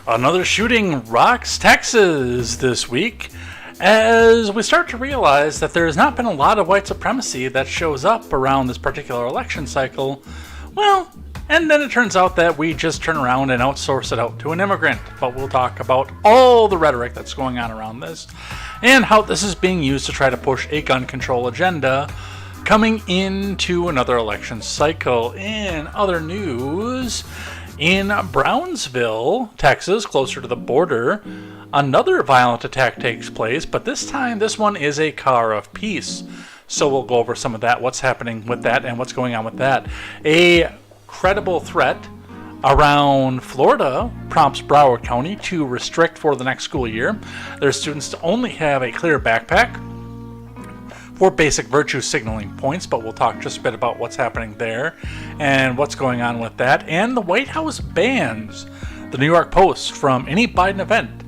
Another shooting rocks Texas this week as we start to realize that there's not been a lot of white supremacy that shows up around this particular election cycle. Well, and then it turns out that we just turn around and outsource it out to an immigrant. But we'll talk about all the rhetoric that's going on around this and how this is being used to try to push a gun control agenda coming into another election cycle. In other news, in Brownsville, Texas, closer to the border, another violent attack takes place, but this time this one is a car of peace. So we'll go over some of that, what's happening with that and what's going on with that. A credible threat around Florida prompts Broward County to restrict for the next school year their students to only have a clear backpack for basic virtue signaling points, but we'll talk just a bit about what's happening there and what's going on with that. And the White House bans the New York Post from any Biden event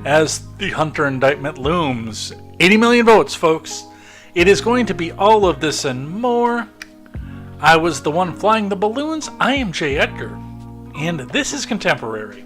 as the Hunter indictment looms. 80 million votes, folks. It is going to be all of this and more. I was the one flying the balloons. I am Jay Edgar, and this is Contemporary.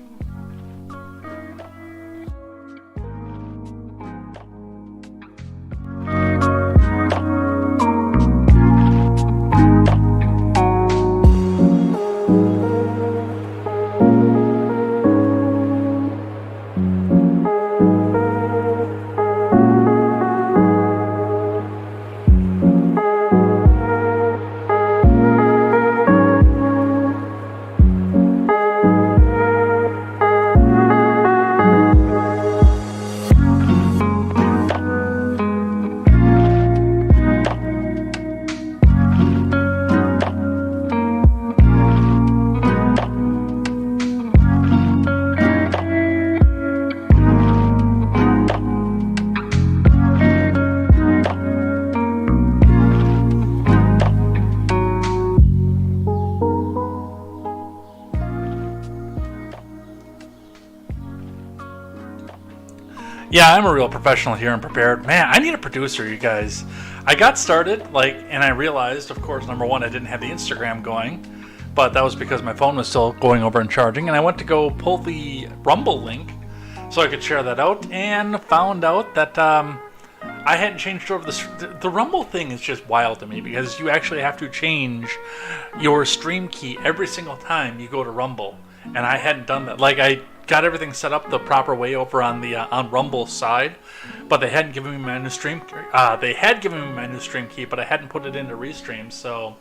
Yeah, I'm a real professional here and prepared. Man, I need a producer, you guys. I got started, and I realized, of course, number one, I didn't have the Instagram going, but that was because my phone was still going over and charging, and I went to go pull the Rumble link so I could share that out, and found out that I hadn't changed over the Rumble thing is just wild to me, because you actually have to change your stream key every single time you go to Rumble, and I hadn't done that. I got everything set up the proper way over on the on Rumble's side, but they hadn't given me my new stream. They had given me my new stream key, but I hadn't put it into Restream. So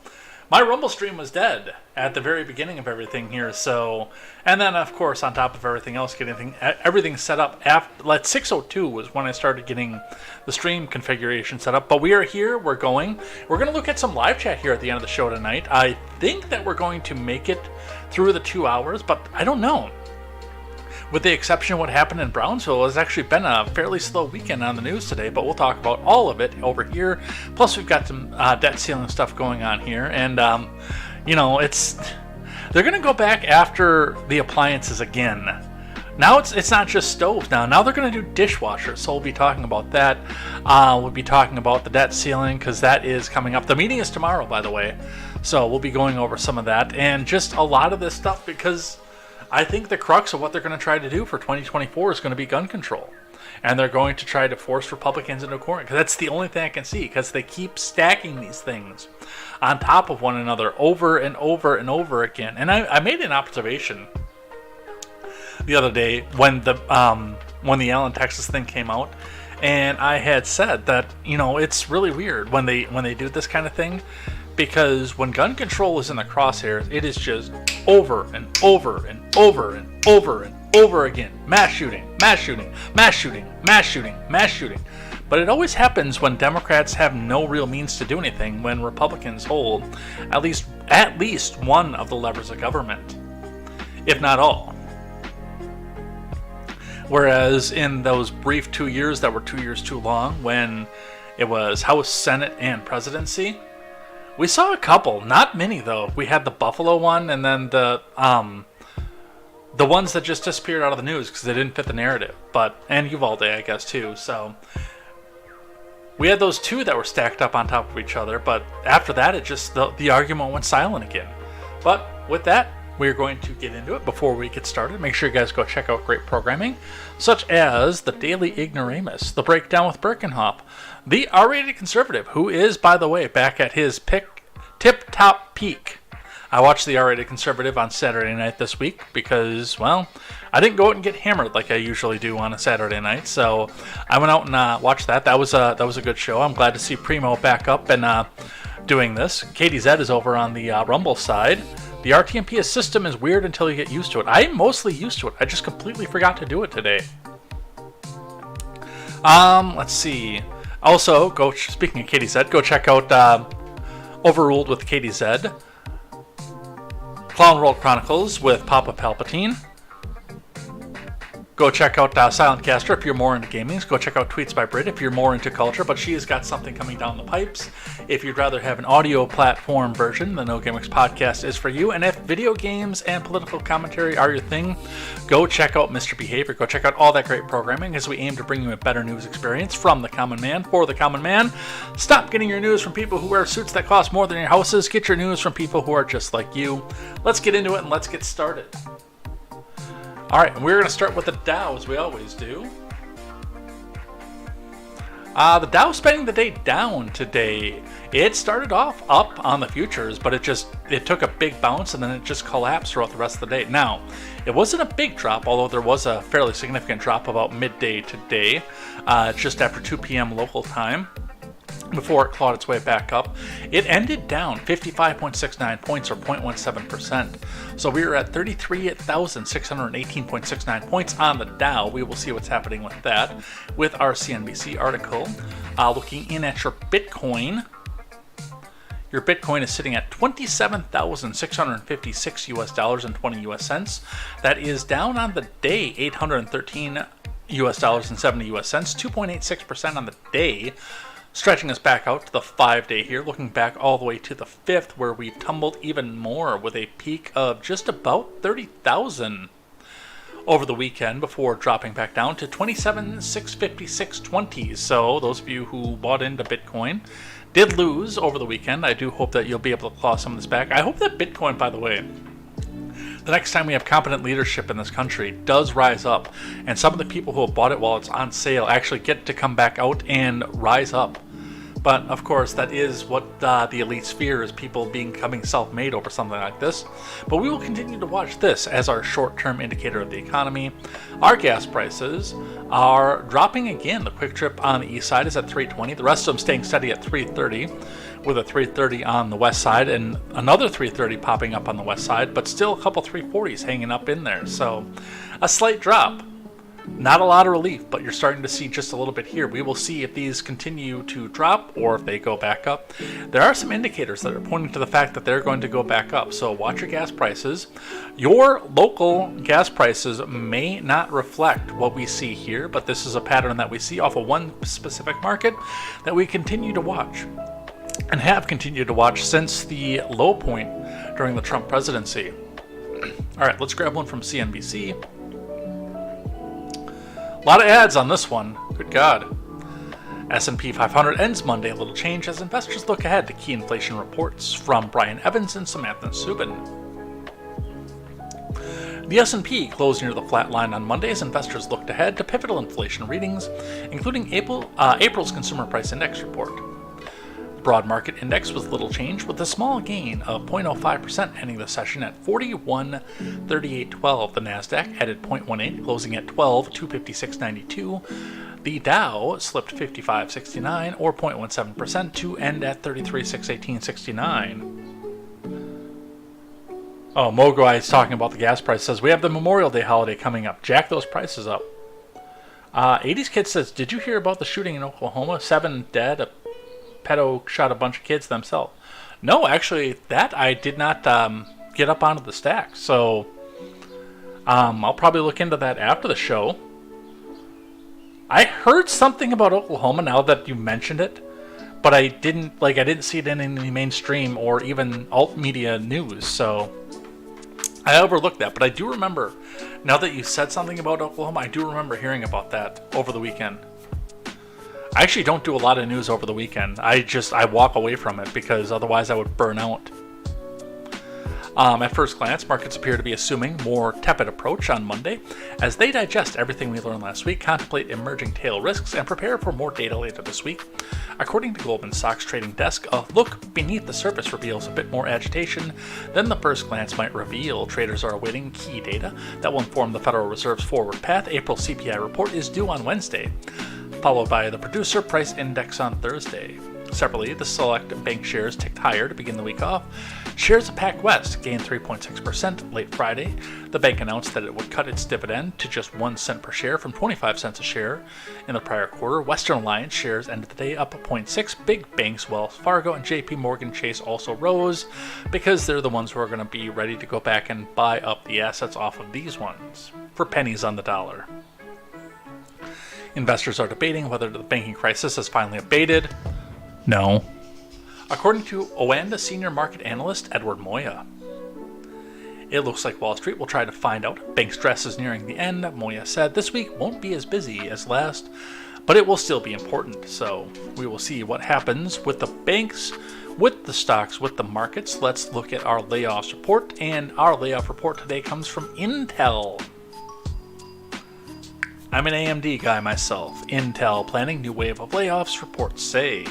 my Rumble stream was dead at the very beginning of everything here. So, and then of course on top of everything else, getting everything set up after 6:02 was when I started getting the stream configuration set up. But we are here. We're going to look at some live chat here at the end of the show tonight. I think that we're going to make it through the 2 hours, but I don't know. With the exception of what happened in Brownsville, it's actually been a fairly slow weekend on the news today, but we'll talk about all of it over here. Plus, we've got some debt ceiling stuff going on here, and they're going to go back after the appliances again. Now it's not just stoves. Now they're going to do dishwashers, so we'll be talking about that. We'll be talking about the debt ceiling because that is coming up. The meeting is tomorrow, by the way, so we'll be going over some of that and just a lot of this stuff because I think the crux of what they're going to try to do for 2024 is going to be gun control. And they're going to try to force Republicans into a corner. Because that's the only thing I can see. Because they keep stacking these things on top of one another over and over and over again. And I made an observation the other day when the Allen, Texas thing came out. And I had said that, it's really weird when they do this kind of thing. Because when gun control is in the crosshairs, it is just over and over and over and over and over again. Mass shooting, mass shooting, mass shooting, mass shooting, mass shooting. But it always happens when Democrats have no real means to do anything, when Republicans hold at least one of the levers of government, if not all. Whereas in those brief 2 years that were 2 years too long, when it was House, Senate, and presidency, we saw a couple, not many though. We had the Buffalo one, and then the ones that just disappeared out of the news because they didn't fit the narrative. And Uvalde, I guess, too. So we had those two that were stacked up on top of each other. But after that, it just the argument went silent again. But with that, We're going to get into it. Before we get started, make sure you guys go check out great programming, such as the Daily Ignoramus, The Breakdown with Birkenhoff, the R-rated conservative, who is, by the way, back at his tip-top peak. I watched the R-rated conservative on Saturday night this week because, well, I didn't go out and get hammered like I usually do on a Saturday night, so I went out and watched that. That was a good show. I'm glad to see Primo back up and doing this. KTZed is over on the Rumble side. The RTMP system is weird until you get used to it. I'm mostly used to it. I just completely forgot to do it today. Let's see. Also, speaking of KTZed, go check out Overruled with KTZed. Clown World Chronicles with Papa Palpatine. Go check out Silent Caster if you're more into gaming. Go check out Tweets by Brit if you're more into culture, but she has got something coming down the pipes. If you'd rather have an audio platform version, the No Gimmicks podcast is for you. And if video games and political commentary are your thing, go check out Mr. Behavior. Go check out all that great programming as we aim to bring you a better news experience from the common man for the common man. Stop getting your news from people who wear suits that cost more than your houses. Get your news from people who are just like you. Let's get into it and let's get started. Alright, we're going to start with the Dow, as we always do. The Dow spending the day down today. It started off up on the futures, but it took a big bounce and then it just collapsed throughout the rest of the day. Now, it wasn't a big drop, although there was a fairly significant drop about midday today, just after 2 p.m. local time, before it clawed its way back up. It ended down 55.69 points, or 0.17%. So we are at 33,618.69 points on the Dow. We will see what's happening with that with our CNBC article. Looking in at your Bitcoin. Your Bitcoin is sitting at $27,656 US dollars and 20 US cents. That is down on the day $813 US dollars and 70 US cents, 2.86% on the day. Stretching us back out to the 5-day here, looking back all the way to the 5th, where we tumbled even more with a peak of just about 30,000 over the weekend before dropping back down to 27,656.20. So those of you who bought into Bitcoin did lose over the weekend. I do hope that you'll be able to claw some of this back. I hope that Bitcoin, by the way, the next time we have competent leadership in this country, does rise up, and some of the people who have bought it while it's on sale actually get to come back out and rise up. But of course, that is what the elites fear, is people becoming self-made over something like this. But we will continue to watch this as our short-term indicator of the economy. Our gas prices are dropping again. The quick trip on the east side is at 320. The rest of them staying steady at 330. With a 330 on the west side and another 330 popping up on the west side, but still a couple 340s hanging up in there. So a slight drop. Not a lot of relief, but you're starting to see just a little bit here. We will see if these continue to drop or if they go back up. There are some indicators that are pointing to the fact that they're going to go back up. So watch your gas prices. Your local gas prices may not reflect what we see here, but this is a pattern that we see off of one specific market that we continue to watch. And have continued to watch since the low point during the Trump presidency. All right, let's grab one from CNBC. A lot of ads on this one. Good God. S&P 500 ends Monday a little change as investors look ahead to key inflation reports from Brian Evans and Samantha Subin. The S&P closed near the flat line on Monday as investors looked ahead to pivotal inflation readings, including April's Consumer Price Index report. Broad market index was little change, with a small gain of 0.05% ending the session at 4138.12. The Nasdaq added 0.18, closing at 12,256.92. The Dow slipped 55.69, or 0.17%, to end at 33,618.69. Oh, Mogwai is talking about the gas price. Says we have the Memorial Day holiday coming up. Jack those prices up. 80s Kid says, did you hear about the shooting in Oklahoma? 7 dead. A pedo shot a bunch of kids themselves. No, actually, that I did not get up onto the stack. So I'll probably look into that after the show. I heard something about Oklahoma now that you mentioned it, but I didn't see it in any mainstream or even alt media news. So I overlooked that, but I do remember, now that you said something about Oklahoma, I do remember hearing about that over the weekend. I actually don't do a lot of news over the weekend. I walk away from it because otherwise I would burn out. At first glance, markets appear to be assuming more tepid approach on Monday as they digest everything we learned last week, contemplate emerging tail risks, and prepare for more data later this week. According to Goldman Sachs trading desk, a look beneath the surface reveals a bit more agitation than the first glance might reveal. Traders are awaiting key data that will inform the Federal Reserve's forward path. April CPI report is due on Wednesday, followed by the Producer Price Index on Thursday. Separately, the select bank shares ticked higher to begin the week off. Shares of PacWest gained 3.6% late Friday. The bank announced that it would cut its dividend to just 1 cent per share from 25 cents a share in the prior quarter. Western Alliance shares ended the day up 0.6. Big banks Wells Fargo and JP Morgan Chase also rose because they're the ones who are going to be ready to go back and buy up the assets off of these ones for pennies on the dollar. Investors are debating whether the banking crisis has finally abated. No. According to Oanda senior market analyst Edward Moya, it looks like Wall Street will try to find out if bank stress is nearing the end. Moya said this week won't be as busy as last, but it will still be important. So we will see what happens with the banks, with the stocks, with the markets. Let's look at our layoffs report, and our layoff report today comes from Intel. I'm an AMD guy myself. Intel planning new wave of layoffs, reports say.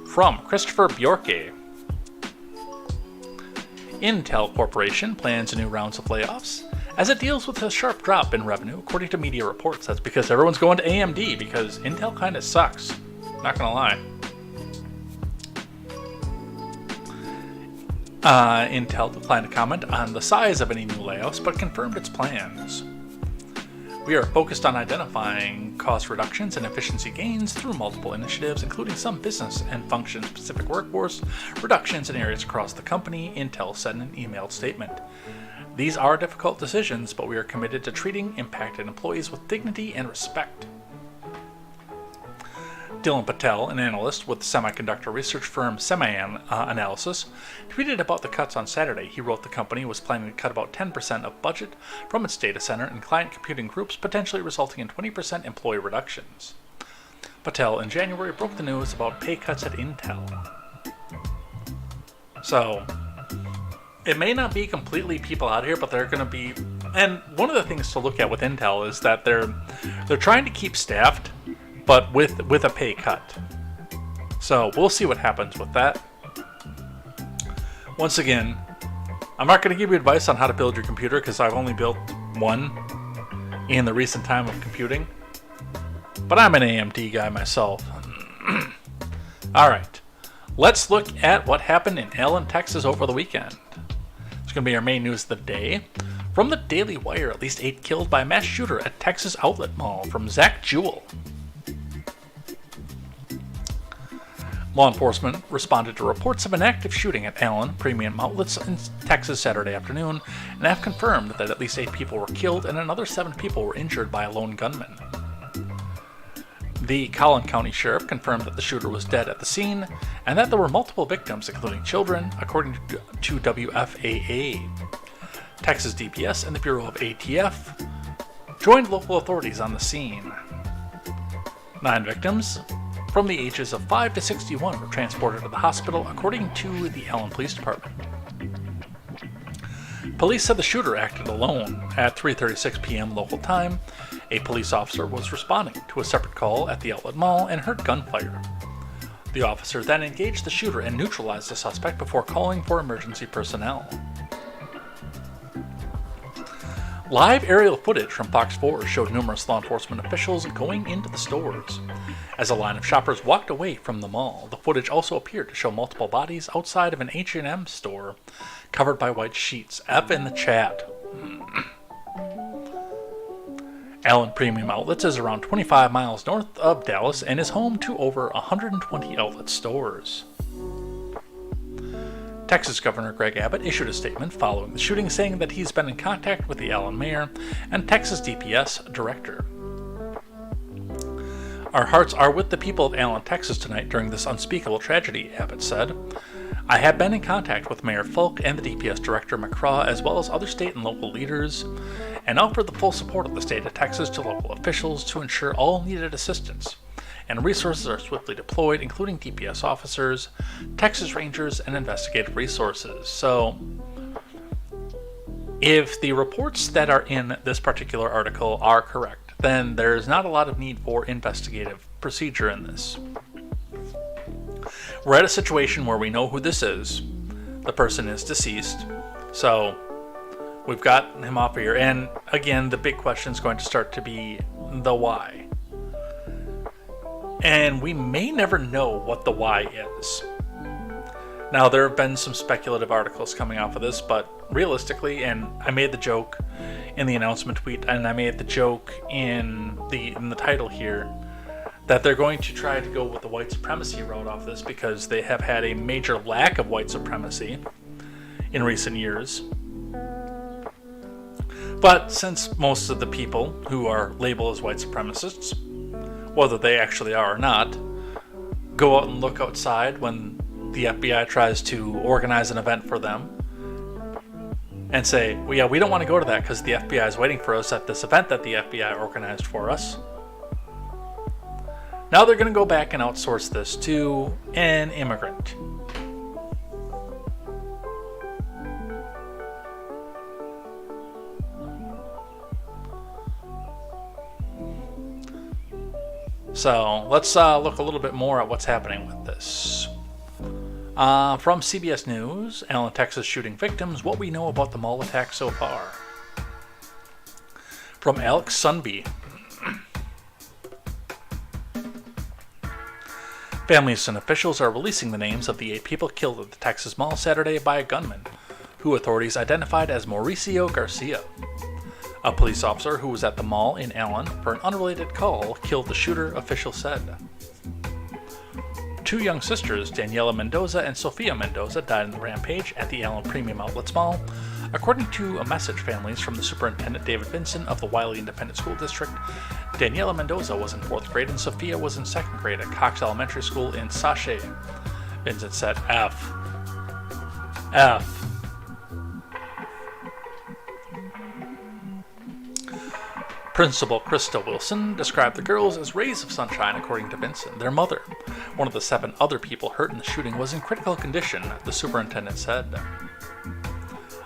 From Christopher Bjorke. Intel Corporation plans new rounds of layoffs as it deals with a sharp drop in revenue, according to media reports. That's because everyone's going to AMD because Intel kind of sucks. Not gonna lie. Intel declined to comment on the size of any new layoffs, but confirmed its plans. We are focused on identifying cost reductions and efficiency gains through multiple initiatives, including some business and function-specific workforce reductions in areas across the company, Intel said in an emailed statement. These are difficult decisions, but we are committed to treating impacted employees with dignity and respect. Dylan Patel, an analyst with semiconductor research firm Semi-Analysis, tweeted about the cuts on Saturday. He wrote the company was planning to cut about 10% of budget from its data center and client computing groups, potentially resulting in 20% employee reductions. Patel in January broke the news about pay cuts at Intel. So, it may not be completely people out here, but they're going to be... And one of the things to look at with Intel is that they're trying to keep staffed, but with a pay cut. So we'll see what happens with that. Once again, I'm not going to give you advice on how to build your computer because I've only built one in the recent time of computing. But I'm an AMD guy myself. Alright, let's look at what happened in Allen, Texas over the weekend. It's going to be our main news of the day. From the Daily Wire, at least 8 killed by mass shooter at Texas Outlet Mall, from Zach Jewell. Law enforcement responded to reports of an active shooting at Allen Premium Outlets in Texas Saturday afternoon and have confirmed that at least 8 people were killed and another 7 people were injured by a lone gunman. The Collin County Sheriff confirmed that the shooter was dead at the scene and that there were multiple victims, including children, according to WFAA. Texas DPS and the Bureau of ATF joined local authorities on the scene. 9 victims from the ages of 5 to 61 were transported to the hospital, according to the Allen Police Department. Police said the shooter acted alone. At 3:36 p.m. local time, a police officer was responding to a separate call at the outlet mall and heard gunfire. The officer then engaged the shooter and neutralized the suspect before calling for emergency personnel. Live aerial footage from Fox 4 showed numerous law enforcement officials going into the stores. As a line of shoppers walked away from the mall, the footage also appeared to show multiple bodies outside of an H&M store covered by white sheets. F in the chat. Allen Premium Outlets is around 25 miles north of Dallas and is home to over 120 outlet stores. Texas Governor Greg Abbott issued a statement following the shooting, saying that he's been in contact with the Allen mayor and Texas DPS director. Our hearts are with the people of Allen, Texas tonight during this unspeakable tragedy, Abbott said. I have been in contact with Mayor Folk and the DPS director McCraw, as well as other state and local leaders, and offered the full support of the state of Texas to local officials to ensure all needed assistance and resources are swiftly deployed, including DPS officers, Texas Rangers, and investigative resources. So, if the reports that are in this particular article are correct, then there's not a lot of need for investigative procedure in this. We're at a situation where we know who this is. The person is deceased. So, we've got him off here. And again, the big question is going to start to be the why. And we may never know what the why is. Now, there have been some speculative articles coming off of this, but realistically, and I made the joke in the announcement tweet, and I made the joke in the title here, that they're going to try to go with the white supremacy route off this because they have had a major lack of white supremacy in recent years. But since most of the people who are labeled as white supremacists, whether they actually are or not, go out and look outside when the FBI tries to organize an event for them and say, well, yeah, we don't want to go to that because the FBI is waiting for us at this event that the FBI organized for us. Now they're going to go back and outsource this to an immigrant. So let's look a little bit more at what's happening with this. From CBS News, Allen, Texas shooting victims, what we know about the mall attack so far. From Alex Sunby. Families and officials are releasing the names of the 8 people killed at the Texas Mall Saturday by a gunman, who authorities identified as Mauricio Garcia. A police officer who was at the mall in Allen for an unrelated call killed the shooter, officials said. 2 young sisters, Daniela Mendoza and Sofia Mendoza, died in the rampage at the Allen Premium Outlets Mall, according to a message families from the Superintendent David Vinson of the Wiley Independent School District. Daniela Mendoza was in 4th grade and Sofia was in 2nd grade at Cox Elementary School in Sachet. Vinson said F. Principal Krista Wilson described the girls as rays of sunshine, according to Vinson. Their mother, one of the 7 other people hurt in the shooting, was in critical condition, the superintendent said.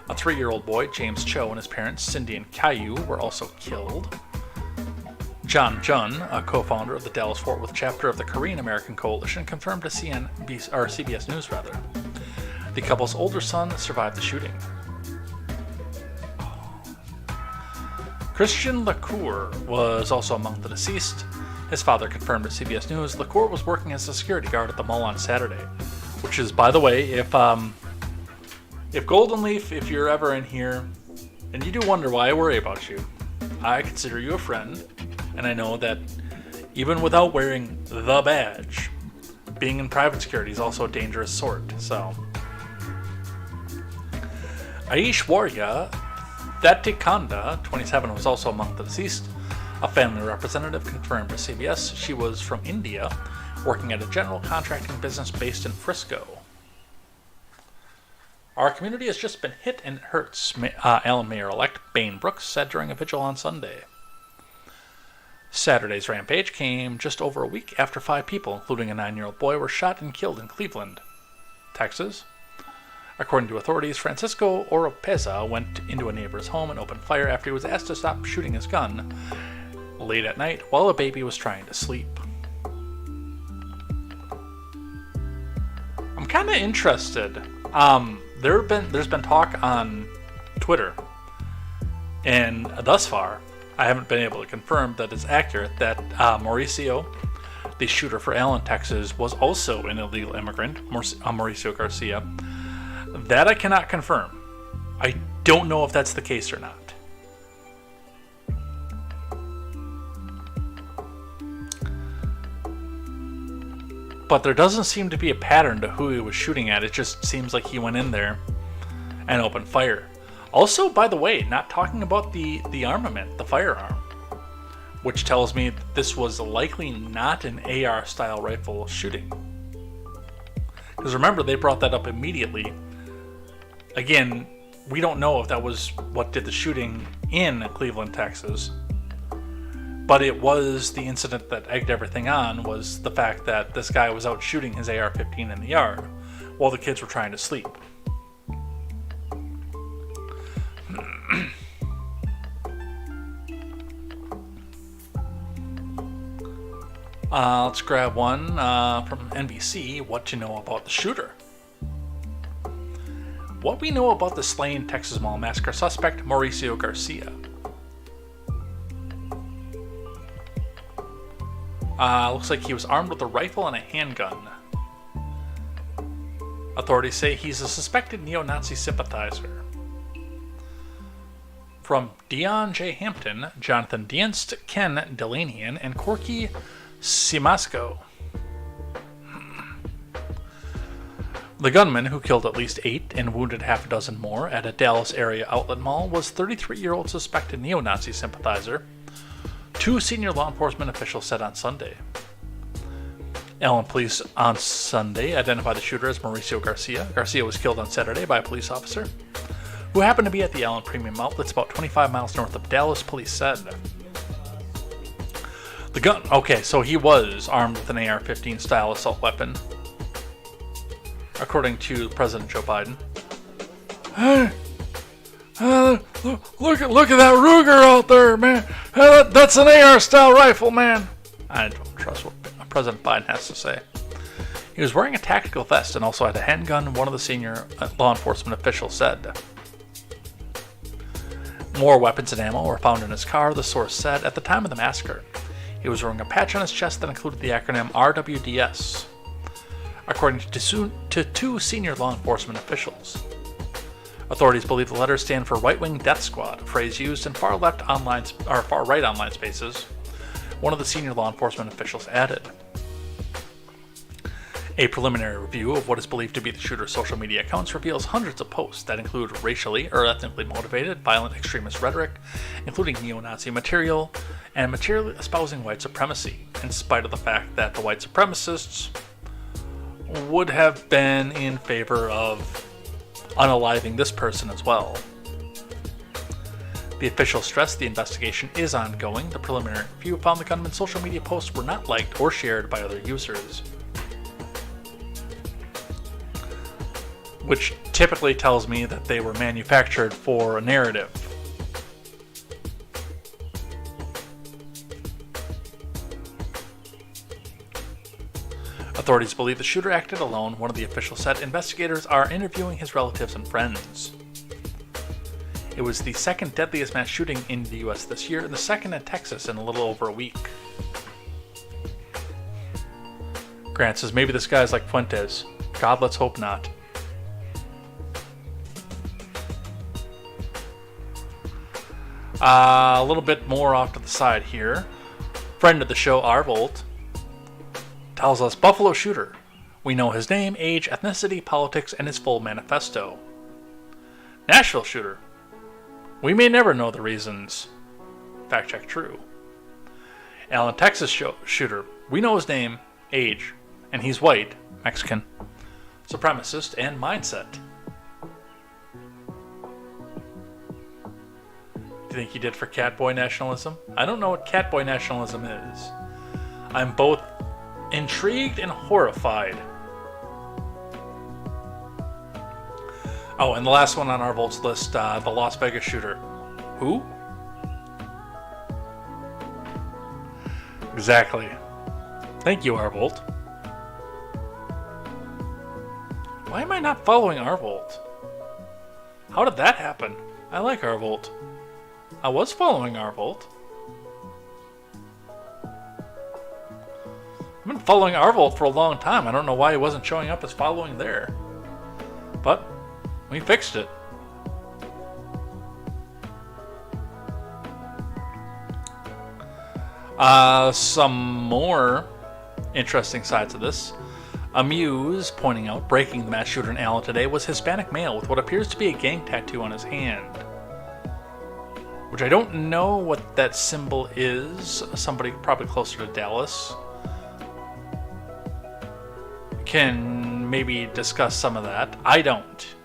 A 3-year-old boy, James Cho, and his parents, Cindy and Caillou, were also killed. John Jun, a co-founder of the Dallas-Fort Worth chapter of the Korean American Coalition, confirmed to CBS News. The couple's older son survived the shooting. Christian LaCour was also among the deceased. His father confirmed to CBS News LaCour was working as a security guard at the mall on Saturday, which is, by the way, if Golden Leaf, if you're ever in here, and you do wonder why I worry about you, I consider you a friend, and I know that even without wearing the badge, being in private security is also a dangerous sort, so. Aishwarya Thattikanda, 27, was also among the deceased. A family representative confirmed to CBS she was from India, working at a general contracting business based in Frisco. Our community has just been hit and it hurts, Allen Mayor-elect Bain Brooks said during a vigil on Sunday. Saturday's rampage came just over a week after 5 people, including a 9-year-old boy, were shot and killed in Cleveland, Texas. According to authorities, Francisco Oropeza went into a neighbor's home and opened fire after he was asked to stop shooting his gun late at night while a baby was trying to sleep. I'm kind of interested. There's been talk on Twitter, and thus far, I haven't been able to confirm that it's accurate that Mauricio, the shooter for Allen, Texas, was also an illegal immigrant, Mauricio Garcia. That I cannot confirm. I don't know if that's the case or not. But there doesn't seem to be a pattern to who he was shooting at. It just seems like he went in there and opened fire. Also, by the way, not talking about the armament, the firearm, which tells me that this was likely not an AR-style rifle shooting. Because remember, they brought that up immediately. Again, we don't know if that was what did the shooting in Cleveland, Texas. But it was the incident that egged everything on, was the fact that this guy was out shooting his AR-15 in the yard while the kids were trying to sleep. Let's grab one from NBC, What to Know About the Shooter. What we know about the slain Texas Mall Massacre suspect, Mauricio Garcia. Looks like he was armed with a rifle and a handgun. Authorities say he's a suspected neo-Nazi sympathizer. From Dion J. Hampton, Jonathan Dienst, Ken Delanian, and Corky Simasco. The gunman, who killed at least 8 and wounded half a dozen more at a Dallas area outlet mall, was 33-year-old suspected neo-Nazi sympathizer, 2 senior law enforcement officials said on Sunday. Allen police on Sunday identified the shooter as Mauricio Garcia. Garcia was killed on Saturday by a police officer who happened to be at the Allen Premium Outlets about 25 miles north of Dallas, police said. The gun... Okay, so he was armed with an AR-15 style assault weapon, according to President Joe Biden. Hey, look at that Ruger out there, man. That's an AR-style rifle, man. I don't trust what President Biden has to say. He was wearing a tactical vest and also had a handgun, one of the senior law enforcement officials said. More weapons and ammo were found in his car, the source said. At the time of the massacre, he was wearing a patch on his chest that included the acronym RWDS, according to 2 senior law enforcement officials. Authorities believe the letters stand for Right-Wing Death Squad, a phrase used in far-right online spaces, one of the senior law enforcement officials added. A preliminary review of what is believed to be the shooter's social media accounts reveals hundreds of posts that include racially or ethnically motivated violent extremist rhetoric, including neo-Nazi material, and material espousing white supremacy, in spite of the fact that the white supremacists would have been in favor of unaliving this person as well. The official stressed the investigation is ongoing. The preliminary review found the gunman's social media posts were not liked or shared by other users, which typically tells me that they were manufactured for a narrative. Authorities believe the shooter acted alone. One of the officials said investigators are interviewing his relatives and friends. It was the second deadliest mass shooting in the U.S. this year, and the second in Texas in a little over a week. Grant says maybe this guy's like Fuentes. God, let's hope not. A little bit more off to the side here. Friend of the show, Arvolt, tells us Buffalo shooter. We know his name, age, ethnicity, politics, and his full manifesto. Nashville shooter. We may never know the reasons. Fact check true. Allen, Texas shooter. We know his name, age, and he's white, Mexican, supremacist, and mindset. Do you think he did for catboy nationalism? I don't know what catboy nationalism is. I'm both intrigued and horrified. Oh, and the last one on our Volt's list, the Las Vegas shooter. Who? Exactly. Thank you, Arvolt. Why am I not following Arvolt? How did that happen? I like Arvolt. I was following Arvolt. I've been following Arvolt for a long time. I don't know why he wasn't showing up as following there. But we fixed it. Some more interesting sides of this. Amuse pointing out breaking the mass shooter in Allen today was Hispanic male with what appears to be a gang tattoo on his hand. Which I don't know what that symbol is. Somebody probably closer to Dallas can maybe discuss some of that. I don't.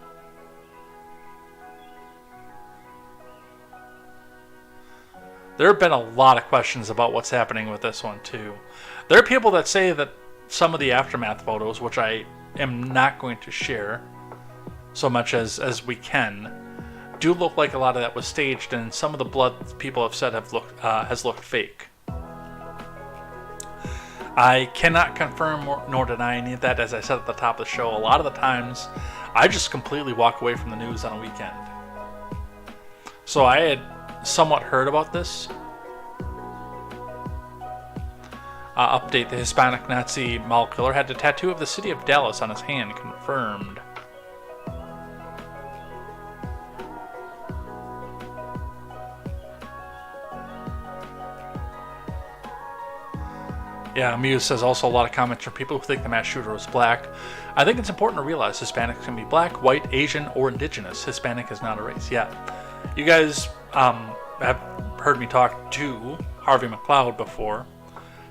There have been a lot of questions about what's happening with this one, too. There are people that say that some of the aftermath photos, which I am not going to share so much as we can, do look like a lot of that was staged, and some of the blood people have said has looked fake. I cannot confirm nor deny any of that. As I said at the top of the show, a lot of the times I just completely walk away from the news on a weekend. So I had somewhat heard about this. Update: the Hispanic Nazi mall killer had a tattoo of the city of Dallas on his hand confirmed. Yeah, Muse says also a lot of comments from people who think the mass shooter was black. I think it's important to realize Hispanics can be black, white, Asian, or indigenous. Hispanic is not a race. Yeah. You guys have heard me talk to Harvey McLeod before.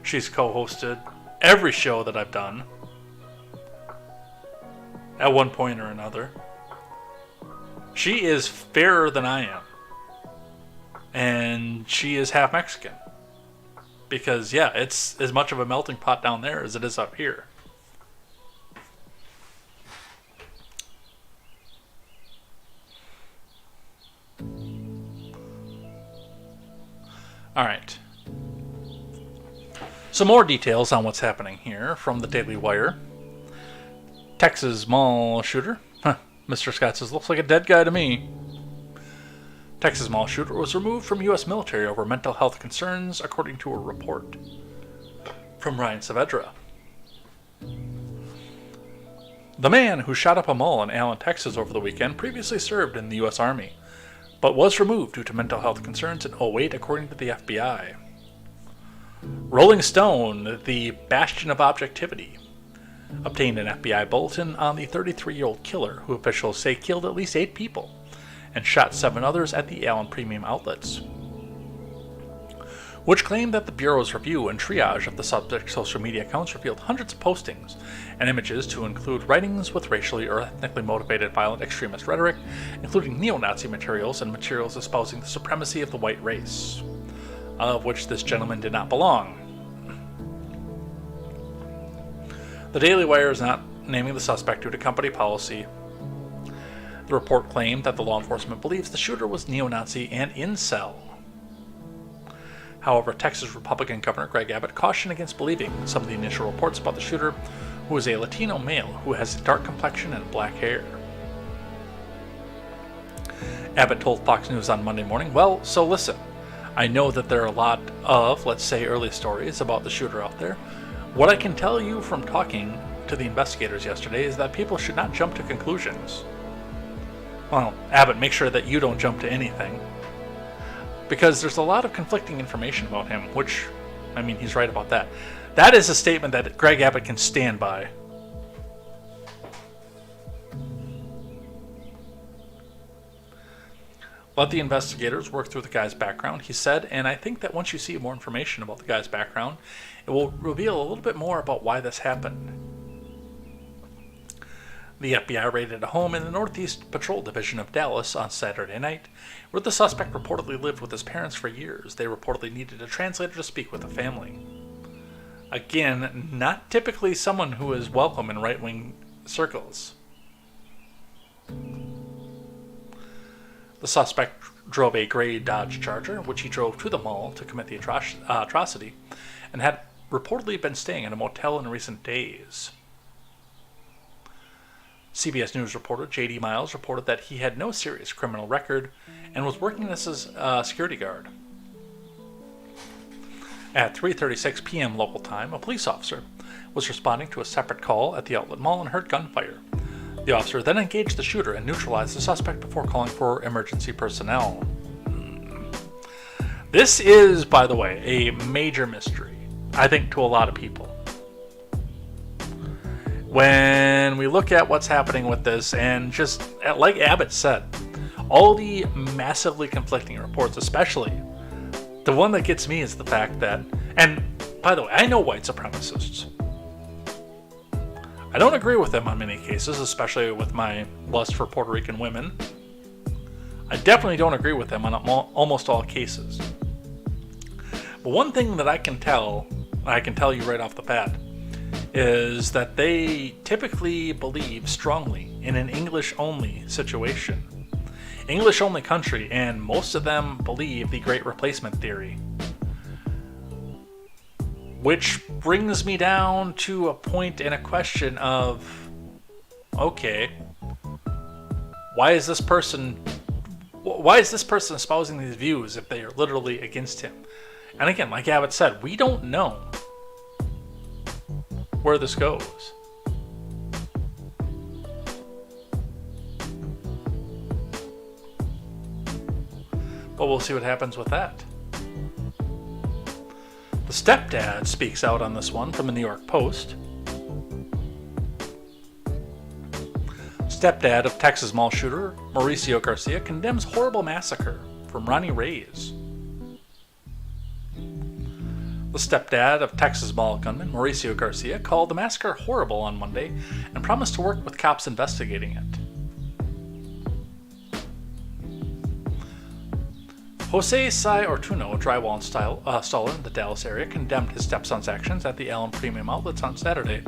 She's co-hosted every show that I've done at one point or another. She is fairer than I am. And she is half Mexican. Because, yeah, it's as much of a melting pot down there as it is up here. Alright. Some more details on what's happening here from the Daily Wire. Texas mall shooter. Mr. Scott says, looks like a dead guy to me. Texas mall shooter was removed from U.S. military over mental health concerns, according to a report from Ryan Saavedra. The man who shot up a mall in Allen, Texas over the weekend previously served in the U.S. Army, but was removed due to mental health concerns in 2008, according to the FBI. Rolling Stone, the bastion of objectivity, obtained an FBI bulletin on the 33-year-old killer, who officials say killed at least 8 people and shot 7 others at the Allen Premium Outlets, which claimed that the Bureau's review and triage of the subject's social media accounts revealed hundreds of postings and images to include writings with racially or ethnically motivated violent extremist rhetoric, including neo-Nazi materials and materials espousing the supremacy of the white race, of which this gentleman did not belong. The Daily Wire is not naming the suspect due to company policy. The report claimed that the law enforcement believes the shooter was neo-Nazi and incel. However, Texas Republican Governor Greg Abbott cautioned against believing some of the initial reports about the shooter, who is a Latino male who has a dark complexion and black hair. Abbott told Fox News on Monday morning, well, so listen, I know that there are a lot of, let's say, early stories about the shooter out there. What I can tell you from talking to the investigators yesterday is that people should not jump to conclusions. Well, Abbott, make sure that you don't jump to anything. Because there's a lot of conflicting information about him, which, I mean, he's right about that. That is a statement that Greg Abbott can stand by. Let the investigators work through the guy's background, he said, and I think that once you see more information about the guy's background, it will reveal a little bit more about why this happened. The FBI raided a home in the Northeast Patrol Division of Dallas on Saturday night, where the suspect reportedly lived with his parents for years. They reportedly needed a translator to speak with the family. Again, not typically someone who is welcome in right-wing circles. The suspect drove a gray Dodge Charger, which he drove to the mall to commit the atrocity, and had reportedly been staying in a motel in recent days. CBS News reporter J.D. Miles reported that he had no serious criminal record and was working as a security guard. At 3:36 p.m. local time, a police officer was responding to a separate call at the outlet mall and heard gunfire. The officer then engaged the shooter and neutralized the suspect before calling for emergency personnel. This is, by the way, a major mystery, I think, to a lot of people. When we look at what's happening with this, and just like Abbott said, all the massively conflicting reports, especially the one that gets me is the fact that, and by the way, I know white supremacists. I don't agree with them on many cases, especially with my lust for Puerto Rican women. I definitely don't agree with them on almost all cases. But one thing that I can tell you right off the bat, is that they typically believe strongly in an English-only situation. English-only country, and most of them believe the Great Replacement theory. Which brings me down to a point and a question of, okay, why is this person espousing these views if they are literally against him? And again, like Abbott said, we don't know where this goes. But we'll see what happens with that. The stepdad speaks out on this one from the New York Post. Stepdad of Texas mall shooter Mauricio Garcia condemns horrible massacre from Ronnie Reyes. The stepdad of Texas mall gunman Mauricio Garcia called the massacre horrible on Monday and promised to work with cops investigating it. Jose Sai Ortuno, a drywall installer in the Dallas area, condemned his stepson's actions at the Allen Premium Outlets on Saturday,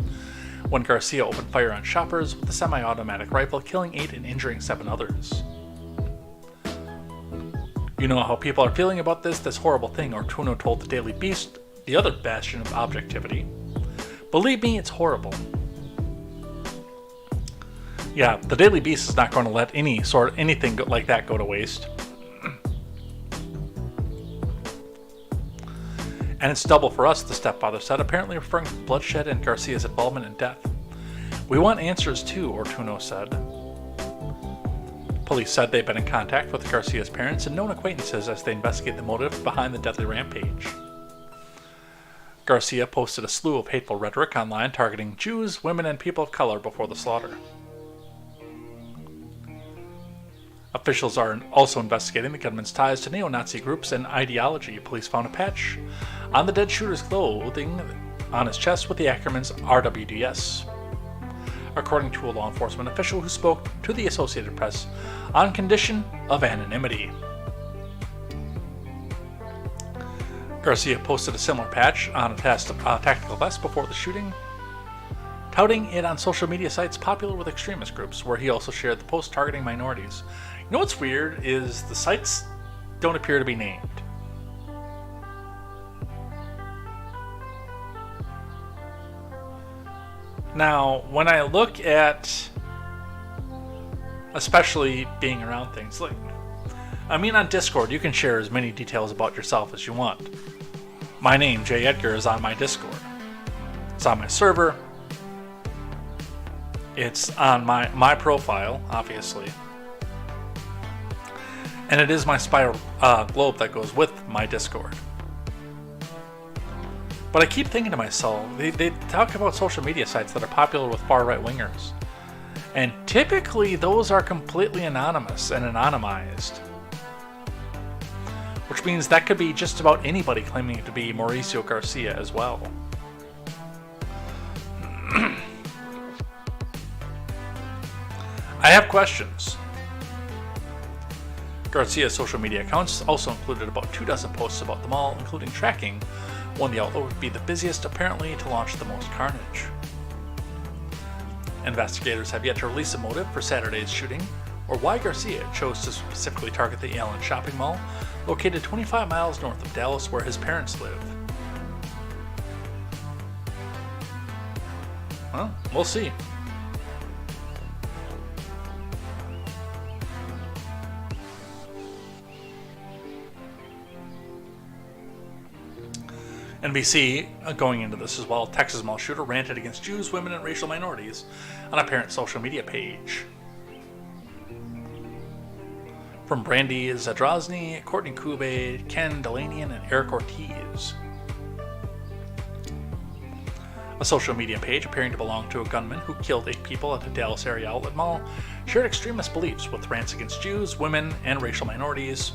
when Garcia opened fire on shoppers with a semi-automatic rifle, killing 8 and injuring 7 others. You know how people are feeling about this horrible thing, Ortuno told the Daily Beast, the other bastion of objectivity. Believe me, it's horrible. Yeah, the Daily Beast is not going to let anything like that go to waste. And it's double for us, the stepfather said, apparently referring to bloodshed and Garcia's involvement in death. We want answers too, Ortuno said. Police said they've been in contact with Garcia's parents and known acquaintances as they investigate the motive behind the deadly rampage. Garcia posted a slew of hateful rhetoric online targeting Jews, women, and people of color before the slaughter. Officials are also investigating the gunman's ties to neo-Nazi groups and ideology. Police found a patch on the dead shooter's clothing on his chest with the acronyms RWDS, according to a law enforcement official who spoke to the Associated Press on condition of anonymity. Garcia posted a similar patch on a tactical vest before the shooting, touting it on social media sites popular with extremist groups, where he also shared the post targeting minorities. You know what's weird is the sites don't appear to be named. Now, when I look at, especially being around things like, on Discord, you can share as many details about yourself as you want. My name, J. Edgar, is on my Discord. It's on my server. It's on my profile, obviously. And it is my spiral globe that goes with my Discord. But I keep thinking to myself, they talk about social media sites that are popular with far-right wingers. And typically those are completely anonymous and anonymized. Which means that could be just about anybody claiming to be Mauricio Garcia as well. I have questions. Garcia's social media accounts also included about 24 posts about the mall, including tracking when the outlet would be the busiest, apparently to launch the most carnage. Investigators have yet to release a motive for Saturday's shooting, or why Garcia chose to specifically target the Allen shopping mall, located 25 miles north of Dallas, where his parents live. Well, we'll see. NBC, going into this as well, Texas mall shooter ranted against Jews, women, and racial minorities on a parent social media page. From Brandy Zadrozny, Courtney Kube, Ken Delanian, and Eric Ortiz. A social media page appearing to belong to a gunman who killed 8 people at a Dallas area outlet mall shared extremist beliefs with rants against Jews, women, and racial minorities,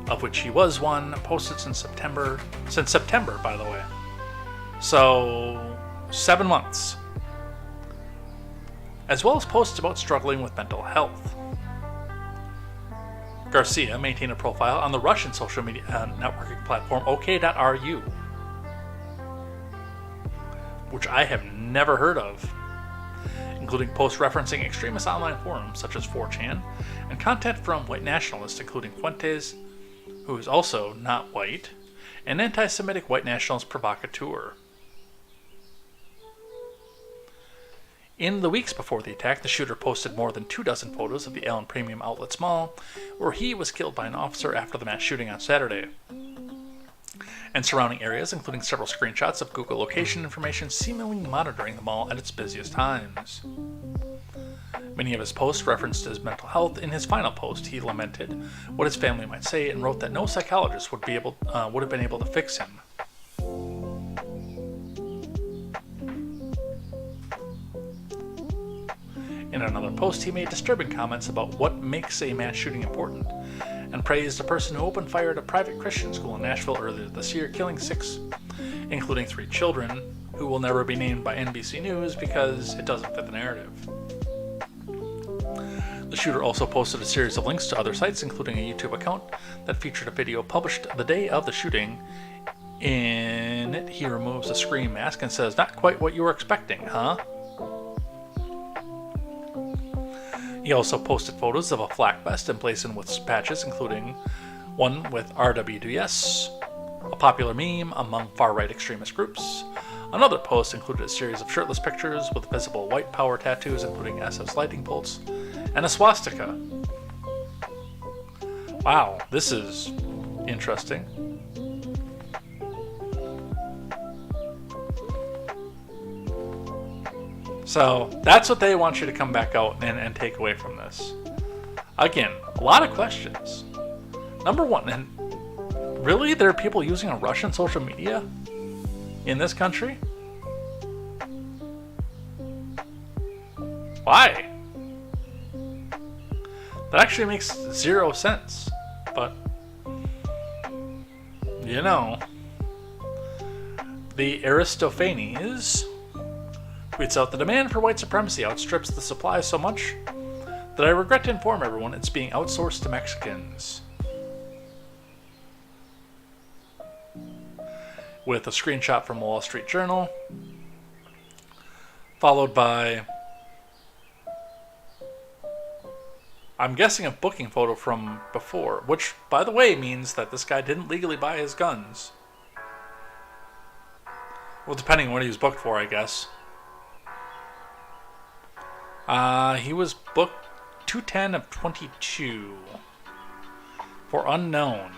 of which he was one, posted since September, by the way. So, 7 months. As well as posts about struggling with mental health. Garcia maintained a profile on the Russian social media networking platform OK.ru, which I have never heard of, including posts referencing extremist online forums such as 4chan, and content from white nationalists including Fuentes, who is also not white, and anti-Semitic white nationalist provocateur. In the weeks before the attack, the shooter posted more than 24 photos of the Allen Premium Outlets Mall, where he was killed by an officer after the mass shooting on Saturday, and surrounding areas, including several screenshots of Google location information seemingly monitoring the mall at its busiest times. Many of his posts referenced his mental health. In his final post, he lamented what his family might say and wrote that no psychologist would have been able to fix him. In another post, he made disturbing comments about what makes a mass shooting important, and praised a person who opened fire at a private Christian school in Nashville earlier this year, killing 6, including 3 children, who will never be named by NBC News because it doesn't fit the narrative. The shooter also posted a series of links to other sites, including a YouTube account that featured a video published the day of the shooting. In it, he removes a scream mask and says, "Not quite what you were expecting, huh?" He also posted photos of a flak vest emblazoned with patches, including one with RWDS, a popular meme among far-right extremist groups. Another post included a series of shirtless pictures with visible white power tattoos, including SS lightning bolts, and a swastika. Wow, this is interesting. So that's what they want you to come back out and take away from this. Again, a lot of questions. Number one, and really, there are people using a Russian social media in this country? Why? That actually makes 0 sense. But, you know, the Aristophanes tweets out, "The demand for white supremacy outstrips the supply so much that I regret to inform everyone it's being outsourced to Mexicans." With a screenshot from the Wall Street Journal, followed by, I'm guessing, a booking photo from before, which, by the way, means that this guy didn't legally buy his guns. Well, depending on what he was booked for, I guess. He was booked 210 of 22 for unknown.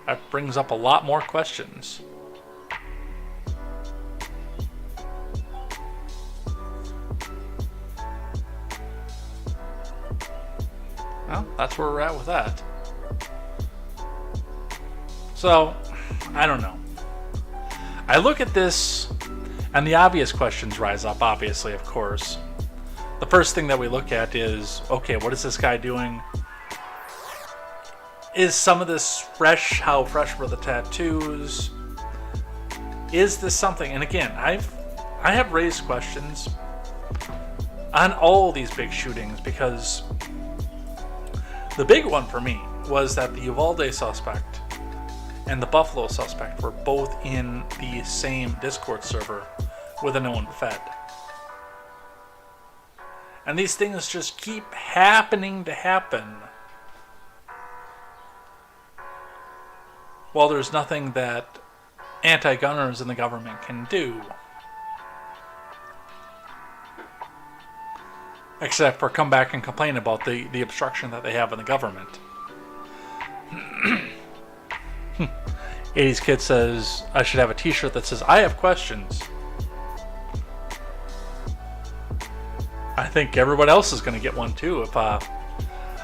That brings up a lot more questions. Well, that's where we're at with that. So, I don't know. I look at this, and the obvious questions rise up, obviously, of course. The first thing that we look at is, okay, what is this guy doing? Is some of this fresh? How fresh were the tattoos? Is this something? And again, I have raised questions on all these big shootings, because the big one for me was that the Uvalde suspect and the Buffalo suspect were both in the same Discord server with a known Fed. And these things just keep happening to happen, while there's nothing that anti-gunners in the government can do. Except for come back and complain about the obstruction that they have in the government. 80s Kid says, I should have a t-shirt that says, I have questions. I think everyone else is going to get one too. If I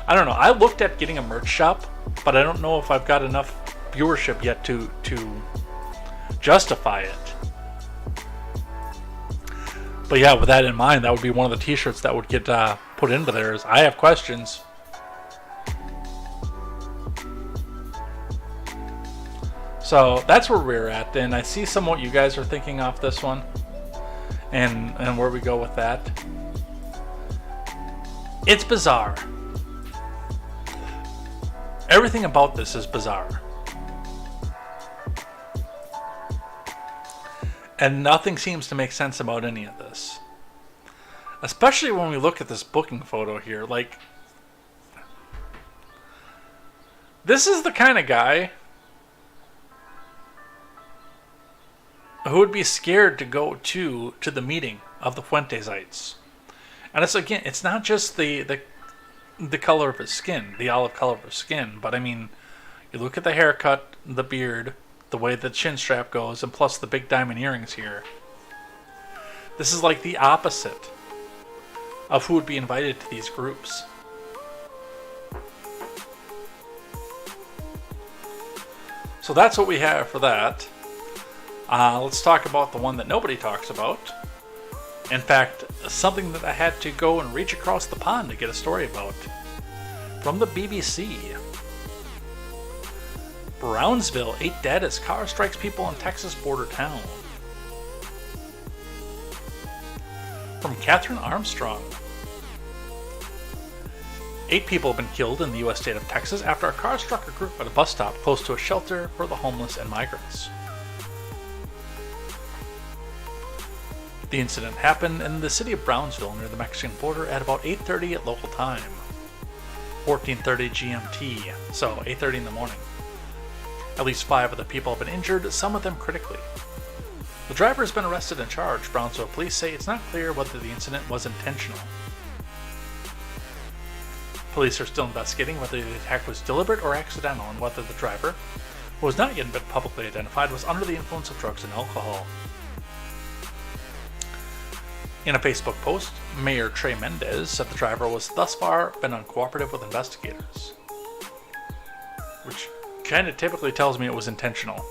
don't know. I looked at getting a merch shop, but I don't know if I've got enough viewership yet to justify it. But yeah, with that in mind, that would be one of the t-shirts that would get put into there, is I have questions. So that's where we're at, and I see some what you guys are thinking off this one, and where we go with that. It's bizarre. Everything about this is bizarre. And nothing seems to make sense about any of this. Especially when we look at this booking photo here. Like, this is the kind of guy who would be scared to go to the meeting of the Fuentezites. And it's, again, it's not just the color of his skin, the olive color of his skin, but I mean, you look at the haircut, the beard, the way the chin strap goes, and plus the big diamond earrings here. This is like the opposite of who would be invited to these groups. So that's what we have for that. Let's talk about the one that nobody talks about. In fact, something that I had to go and reach across the pond to get a story about. From the BBC. Brownsville, 8 dead as car strikes people in Texas border town. From Catherine Armstrong. 8 people have been killed in the U.S. state of Texas after a car struck a group at a bus stop close to a shelter for the homeless and migrants. The incident happened in the city of Brownsville near the Mexican border at about 8:30 at local time. 14:30 GMT, so 8:30 in the morning. At least 5 of the people have been injured, some of them critically. The driver has been arrested and charged. Brownsville police say it's not clear whether the incident was intentional. Police are still investigating whether the attack was deliberate or accidental and whether the driver, who has not yet been publicly identified, was under the influence of drugs and alcohol. In a Facebook post, Mayor Trey Mendez said the driver was thus far been uncooperative with investigators. Which kind of typically tells me it was intentional.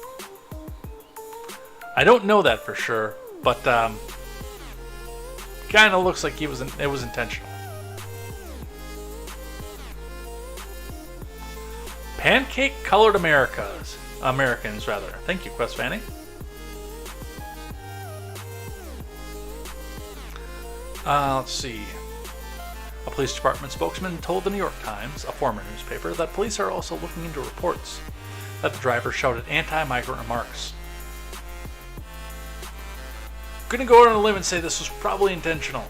I don't know that for sure, but kind of looks like it was intentional. Pancake-colored Americans. Thank you, Quest Fanny. Let's see. A police department spokesman told the New York Times, a former newspaper, that police are also looking into reports that the driver shouted anti-migrant remarks. I'm gonna go on a limb and say this was probably intentional.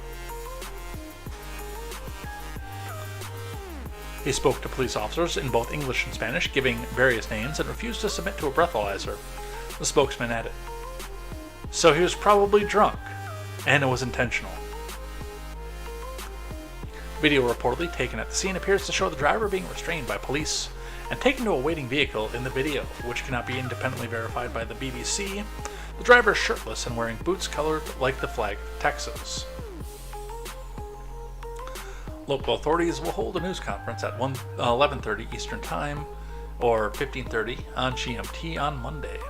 He spoke to police officers in both English and Spanish, giving various names, and refused to submit to a breathalyzer, the spokesman added. So he was probably drunk, and it was intentional. Video reportedly taken at the scene appears to show the driver being restrained by police and taken to a waiting vehicle in the video, which cannot be independently verified by the BBC. The driver is shirtless and wearing boots colored like the flag of Texas. Local authorities will hold a news conference at 11:30 Eastern Time, or 15:30 on GMT on Monday.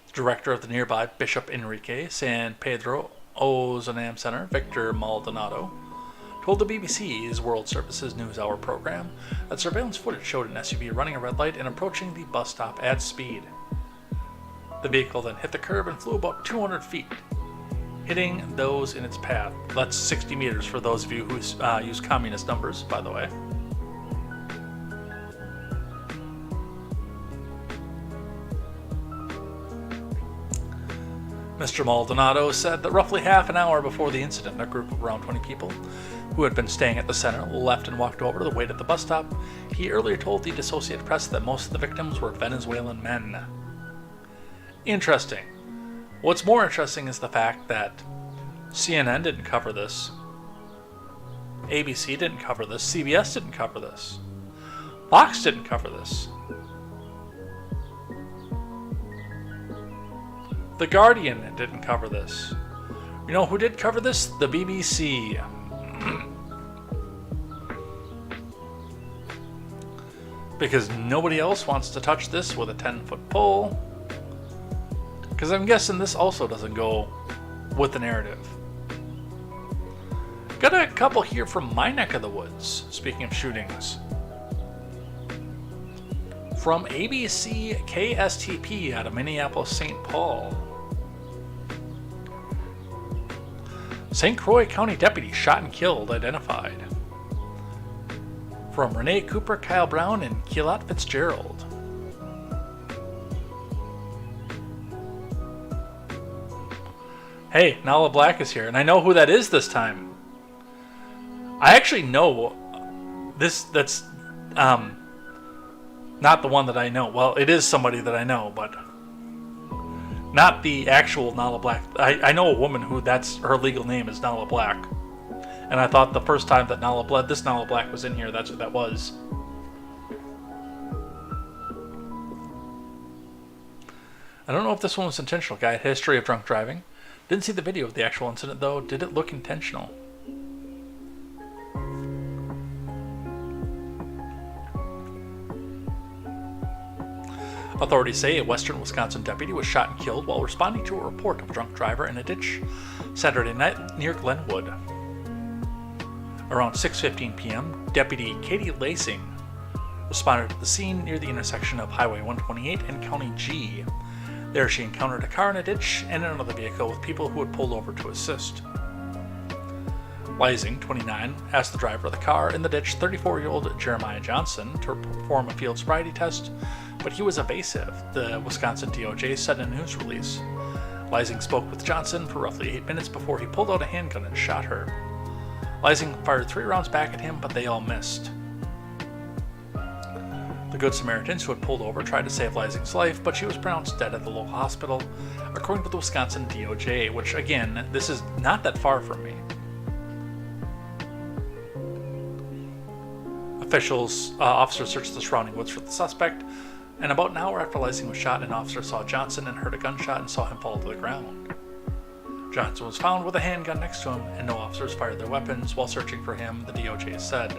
The director of the nearby Bishop Enrique San Pedro Ozanam Center, Victor Maldonado, told the BBC's World Services News Hour program that surveillance footage showed an SUV running a red light and approaching the bus stop at speed. The vehicle then hit the curb and flew about 200 feet, hitting those in its path. That's 60 meters for those of you who use communist numbers, by the way. Mr. Maldonado said that roughly half an hour before the incident, a group of around 20 people who had been staying at the center left and walked over to wait at the bus stop. He earlier told the Associated Press that most of the victims were Venezuelan men. Interesting. What's more interesting is the fact that CNN didn't cover this, ABC didn't cover this, CBS didn't cover this, Fox didn't cover this. The Guardian didn't cover this. You know who did cover this? The BBC. Because nobody else wants to touch this with a 10-foot pole. Because I'm guessing this also doesn't go with the narrative. Got a couple here from my neck of the woods, speaking of shootings. From ABC KSTP out of Minneapolis, St. Paul. St. Croix County deputy shot and killed, identified. From Renee Cooper, Kyle Brown, and Keelat Fitzgerald. Hey, Nala Black is here, and I know who that is this time. I actually know this. That's not the one that I know. Well, it is somebody that I know, but not the actual Nala Black. I know a woman who her legal name is Nala Black, and I thought the first time that this Nala Black was in here, that's what that was. I don't know if this one was intentional. Guy had a history of drunk driving. Didn't see the video of the actual incident though. Did it look intentional? Authorities say a western Wisconsin deputy was shot and killed while responding to a report of a drunk driver in a ditch Saturday night near Glenwood. Around 6:15 p.m., Deputy Katie Lacing responded to the scene near the intersection of Highway 128 and County G. There she encountered a car in a ditch and another vehicle with people who had pulled over to assist. Lysing, 29, asked the driver of the car in the ditch, 34-year-old Jeremiah Johnson, to perform a field sobriety test, but he was evasive, the Wisconsin DOJ said in a news release. Lysing spoke with Johnson for roughly 8 minutes before he pulled out a handgun and shot her. Lysing fired 3 rounds back at him, but they all missed. The Good Samaritans who had pulled over tried to save Lysing's life, but she was pronounced dead at the local hospital, according to the Wisconsin DOJ, which, again, this is not that far from me. Officers searched the surrounding woods for the suspect, and about an hour after Lysing was shot, an officer saw Johnson and heard a gunshot and saw him fall to the ground. Johnson was found with a handgun next to him, and no officers fired their weapons while searching for him, the DOJ said.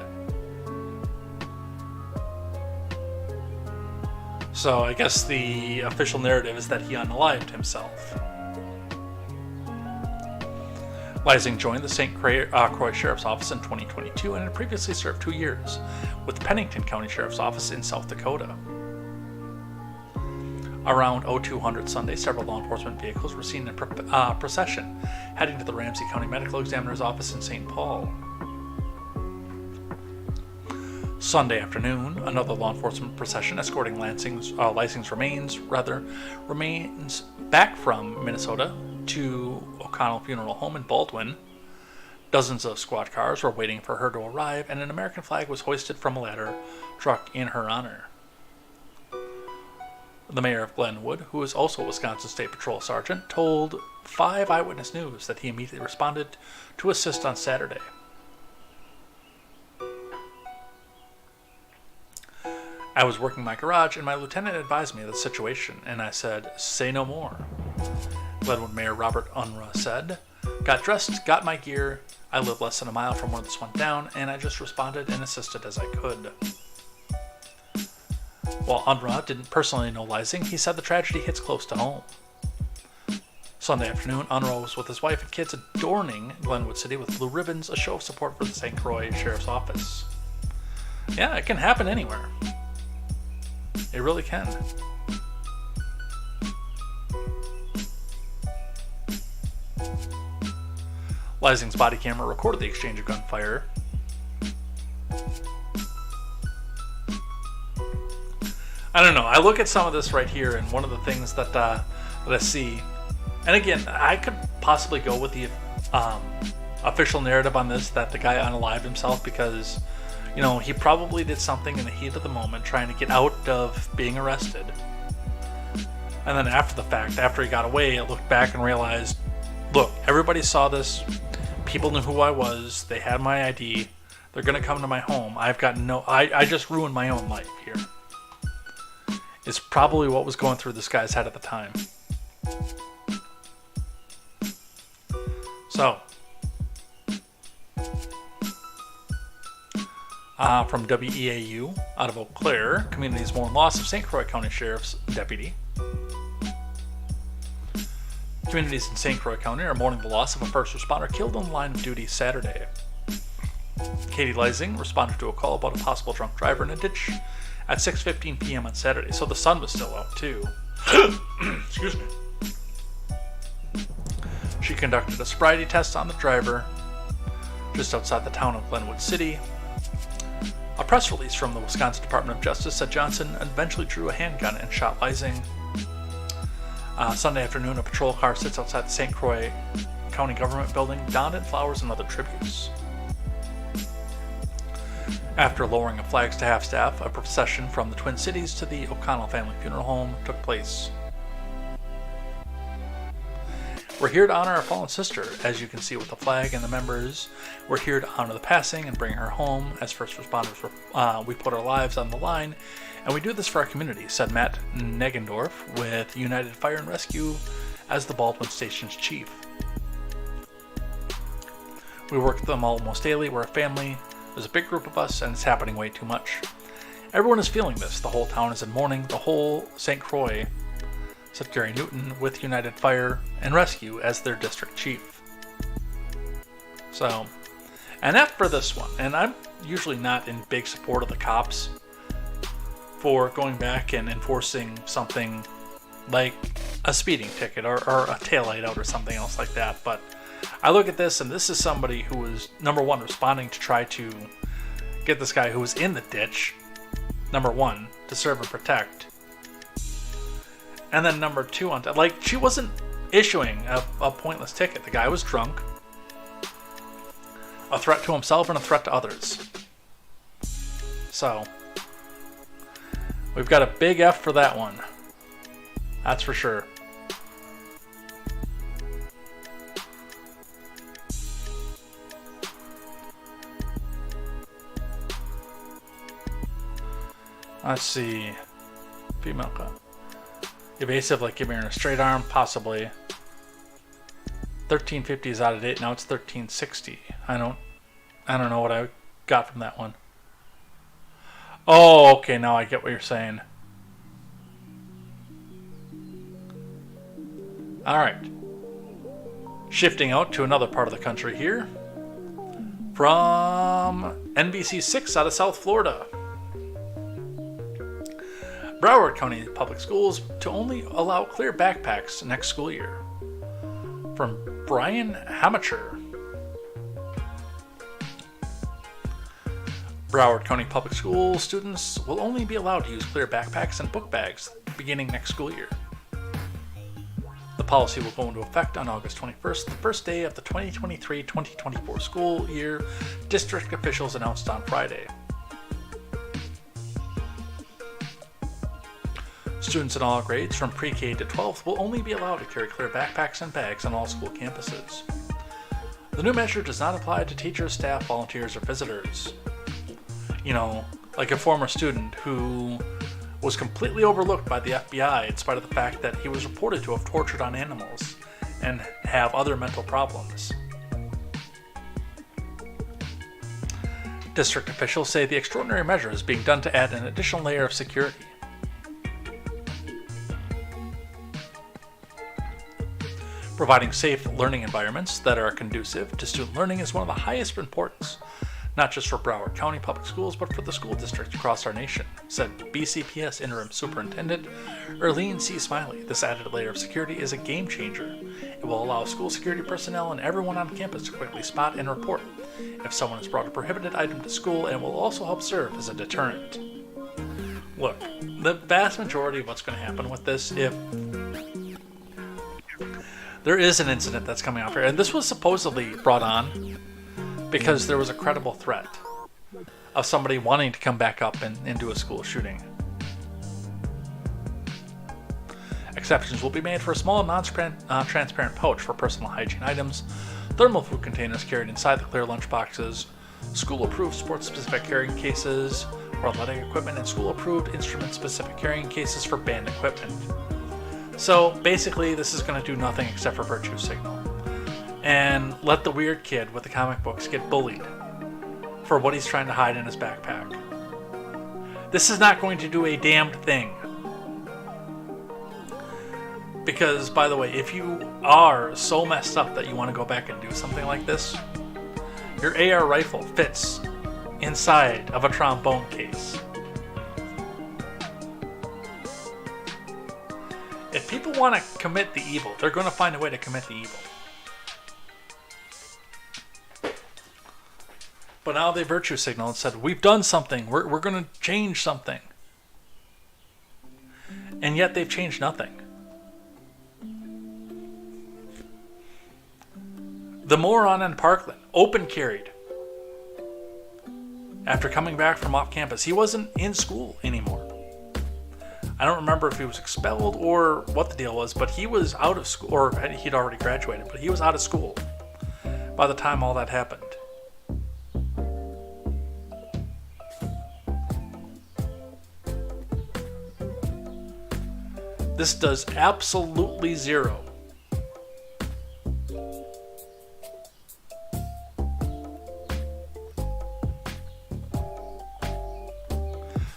So I guess the official narrative is that he unalived himself. Lysing joined the St. Croix Sheriff's Office in 2022 and had previously served 2 years with the Pennington County Sheriff's Office in South Dakota. Around 0200 Sunday, several law enforcement vehicles were seen in a procession heading to the Ramsey County Medical Examiner's Office in St. Paul. Sunday afternoon, another law enforcement procession escorting Lysing's remains back from Minnesota to O'Connell Funeral Home in Baldwin. Dozens of squad cars were waiting for her to arrive, and an American flag was hoisted from a ladder truck in her honor. The mayor of Glenwood, who is also a Wisconsin State Patrol sergeant, told 5 Eyewitness News that he immediately responded to assist on Saturday. I was working my garage, and my lieutenant advised me of the situation, and I said, "Say no more." Glenwood Mayor Robert Unruh said, "Got dressed, got my gear. I live less than a mile from where this went down, and I just responded and assisted as I could." While Unruh didn't personally know Lysing, he said the tragedy hits close to home. Sunday afternoon, Unruh was with his wife and kids adorning Glenwood City with blue ribbons, a show of support for the St. Croix Sheriff's Office. Yeah, it can happen anywhere. It really can. Lysing's body camera recorded the exchange of gunfire. I don't know. I look at some of this right here, and one of the things that I see, and again, I could possibly go with the official narrative on this, that the guy unalived himself because, you know, he probably did something in the heat of the moment trying to get out of being arrested. And then after the fact, after he got away, I looked back and realized, look, everybody saw this. People knew who I was. They had my ID. They're going to come to my home. I just ruined my own life here. It's probably what was going through this guy's head at the time. So, from WEAU out of Eau Claire, communities mourn loss of St. Croix County Sheriff's deputy. Communities in St. Croix County are mourning the loss of a first responder killed on the line of duty Saturday. Katie Lysing responded to a call about a possible drunk driver in a ditch at 6:15 p.m. on Saturday, so the sun was still out too. Excuse me. She conducted a sobriety test on the driver just outside the town of Glenwood City. A press release from the Wisconsin Department of Justice said Johnson eventually drew a handgun and shot Lysing. Sunday afternoon, a patrol car sits outside the St. Croix County Government Building, donned in flowers and other tributes. After lowering of flags to half-staff, a procession from the Twin Cities to the O'Connell family funeral home took place. We're here to honor our fallen sister, as you can see with the flag and the members. We're here to honor the passing and bring her home. As first responders, we put our lives on the line, and we do this for our community, said Matt Negendorf with United Fire and Rescue as the Baldwin Station's chief. We work with them almost daily. We're a family. There's a big group of us, and it's happening way too much. Everyone is feeling this. The whole town is in mourning. The whole St. Croix, said Gary Newton with United Fire and Rescue as their district chief. So, and F for this one. And I'm usually not in big support of the cops for going back and enforcing something like a speeding ticket or a taillight out or something else like that. But I look at this, and this is somebody who was, number one, responding to try to get this guy who was in the ditch, number one, to serve and protect. And then number two, she wasn't issuing a pointless ticket. The guy was drunk, a threat to himself and a threat to others. So, we've got a big F for that one. That's for sure. Let's see. Female cop. Evasive, like giving her a straight arm, possibly. 1350 is out of date. Now it's 1360. I don't know what I got from that one. Oh, okay. Now I get what you're saying. All right. Shifting out to another part of the country here. From NBC 6 out of South Florida. Broward County Public Schools to only allow clear backpacks next school year. From Brian Hamacher. Broward County Public Schools students will only be allowed to use clear backpacks and book bags beginning next school year. The policy will go into effect on August 21st, the first day of the 2023-2024 school year, district officials announced on Friday. Students in all grades from pre-K to 12th will only be allowed to carry clear backpacks and bags on all school campuses. The new measure does not apply to teachers, staff, volunteers, or visitors. You know, like a former student who was completely overlooked by the FBI in spite of the fact that he was reported to have tortured on animals and have other mental problems. District officials say the extraordinary measure is being done to add an additional layer of security. Providing safe learning environments that are conducive to student learning is one of the highest importance, not just for Broward County Public Schools, but for the school districts across our nation, said BCPS Interim Superintendent Erlene C. Smiley. This added layer of security is a game changer. It will allow school security personnel and everyone on campus to quickly spot and report if someone has brought a prohibited item to school, and will also help serve as a deterrent. Look, the vast majority of what's going to happen with this, if there is an incident that's coming out here, and this was supposedly brought on because there was a credible threat of somebody wanting to come back up and do a school shooting. Exceptions will be made for a small, non-transparent pouch for personal hygiene items, thermal food containers carried inside the clear lunch boxes, school-approved sports-specific carrying cases for athletic equipment, and school-approved instrument-specific carrying cases for band equipment. So basically, this is going to do nothing except for virtue signal and let the weird kid with the comic books get bullied for what he's trying to hide in his backpack. This is not going to do a damned thing. Because, by the way, if you are so messed up that you want to go back and do something like this, your AR rifle fits inside of a trombone case. If people want to commit the evil, they're going to find a way to commit the evil. But now they virtue signaled and said, we've done something. We're going to change something. And yet they've changed nothing. The moron in Parkland, open carried. After coming back from off campus, he wasn't in school anymore. I don't remember if he was expelled or what the deal was, but he was out of school, or he'd already graduated, but he was out of school by the time all that happened. This does absolutely zero.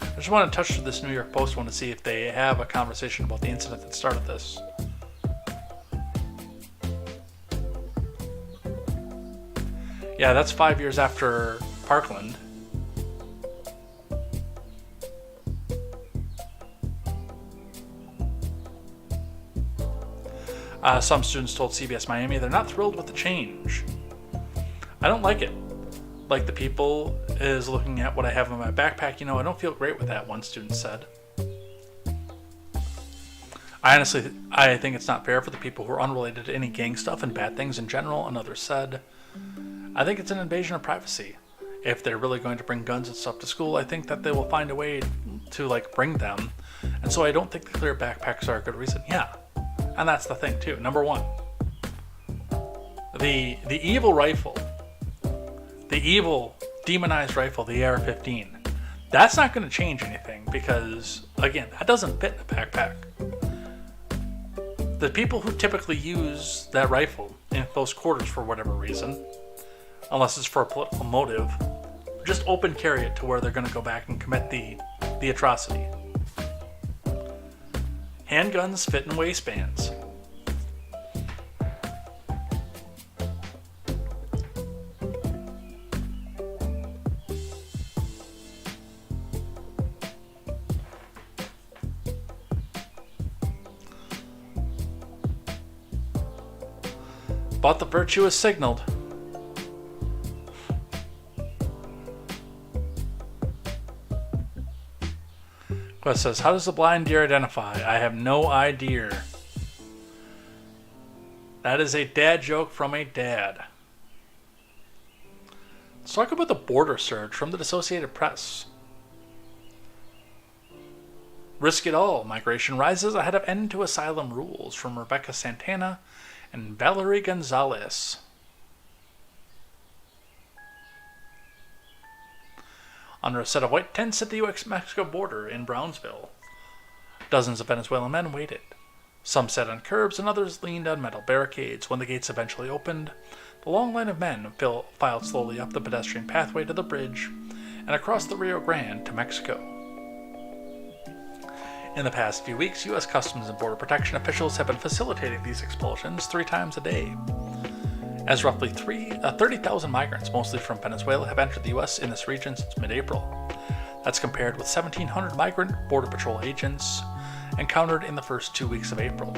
I just want to touch to this New York Post one to see if they have a conversation about the incident that started this. Yeah, that's 5 years after Parkland. Some students told CBS Miami they're not thrilled with the change. I don't like it. Like the people is looking at what I have in my backpack. I don't feel great with that, one student said. I think it's not fair for the people who are unrelated to any gang stuff and bad things in general, another said. I think it's an invasion of privacy. If they're really going to bring guns and stuff to school, I think that they will find a way to, bring them. And so I don't think the clear backpacks are a good reason. Yeah. And that's the thing, too. Number one. The evil rifle. The evil demonized rifle, the AR-15. That's not going to change anything because, again, that doesn't fit in a backpack. The people who typically use that rifle in close quarters for whatever reason, unless it's for a political motive, just open carry it to where they're going to go back and commit the atrocity. Handguns fit in waistbands. But the virtue is signaled. Quest says, how does the blind deer identify? I have no idea. That is a dad joke from a dad. Let's talk about the border surge from the Associated Press. Risk it all. Migration rises ahead of end to asylum rules from Rebecca Santana and Valerie Gonzalez. Under a set of white tents at the U.S.-Mexico border in Brownsville, dozens of Venezuelan men waited. Some sat on curbs and others leaned on metal barricades. When the gates eventually opened, the long line of men filed slowly up the pedestrian pathway to the bridge and across the Rio Grande to Mexico. In the past few weeks, U.S. Customs and Border Protection officials have been facilitating these expulsions 3 times a day, as roughly 30,000 migrants, mostly from Venezuela, have entered the U.S. in this region since mid-April. That's compared with 1,700 migrant Border Patrol agents encountered in the first 2 weeks of April.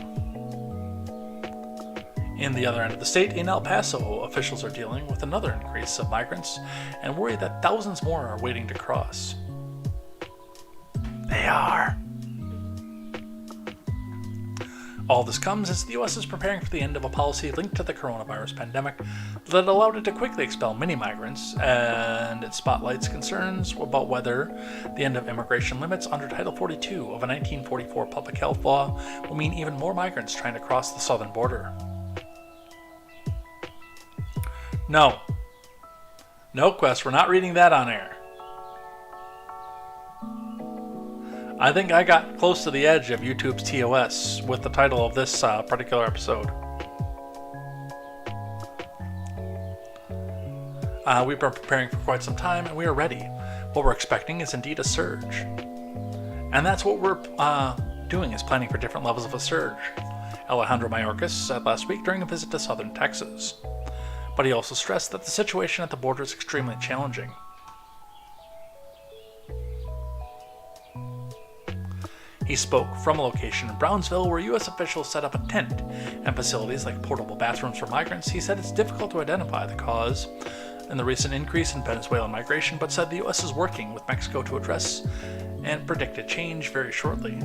In the other end of the state, in El Paso, officials are dealing with another increase of migrants and worry that thousands more are waiting to cross. They are. All this comes as the U.S. is preparing for the end of a policy linked to the coronavirus pandemic that allowed it to quickly expel many migrants, and it spotlights concerns about whether the end of immigration limits under Title 42 of a 1944 public health law will mean even more migrants trying to cross the southern border. No, Quest, we're not reading that on air. I think I got close to the edge of YouTube's TOS with the title of this particular episode. We've been preparing for quite some time and we are ready. What we're expecting is indeed a surge. And that's what we're doing, is planning for different levels of a surge. Alejandro Mayorkas said last week during a visit to southern Texas. But he also stressed that the situation at the border is extremely challenging. He spoke from a location in Brownsville where U.S. officials set up a tent and facilities like portable bathrooms for migrants. He said it's difficult to identify the cause in the recent increase in Venezuelan migration, but said the U.S. is working with Mexico to address and predicted change very shortly.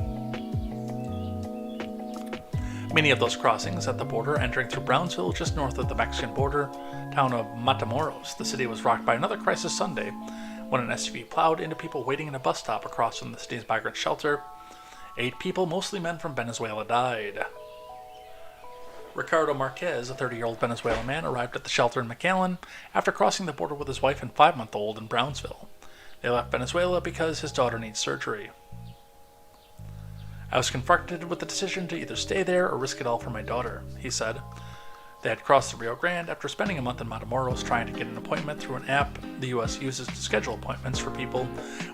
Many of those crossings at the border entering through Brownsville, just north of the Mexican border town of Matamoros. The city was rocked by another crisis Sunday when an SUV plowed into people waiting in a bus stop across from the city's migrant shelter. 8 people, mostly men from Venezuela, died. Ricardo Marquez, a 30-year-old Venezuelan man, arrived at the shelter in McAllen after crossing the border with his wife and 5-month-old in Brownsville. They left Venezuela because his daughter needs surgery. I was confronted with the decision to either stay there or risk it all for my daughter, he said. They had crossed the Rio Grande after spending a month in Matamoros trying to get an appointment through an app the U.S. uses to schedule appointments for people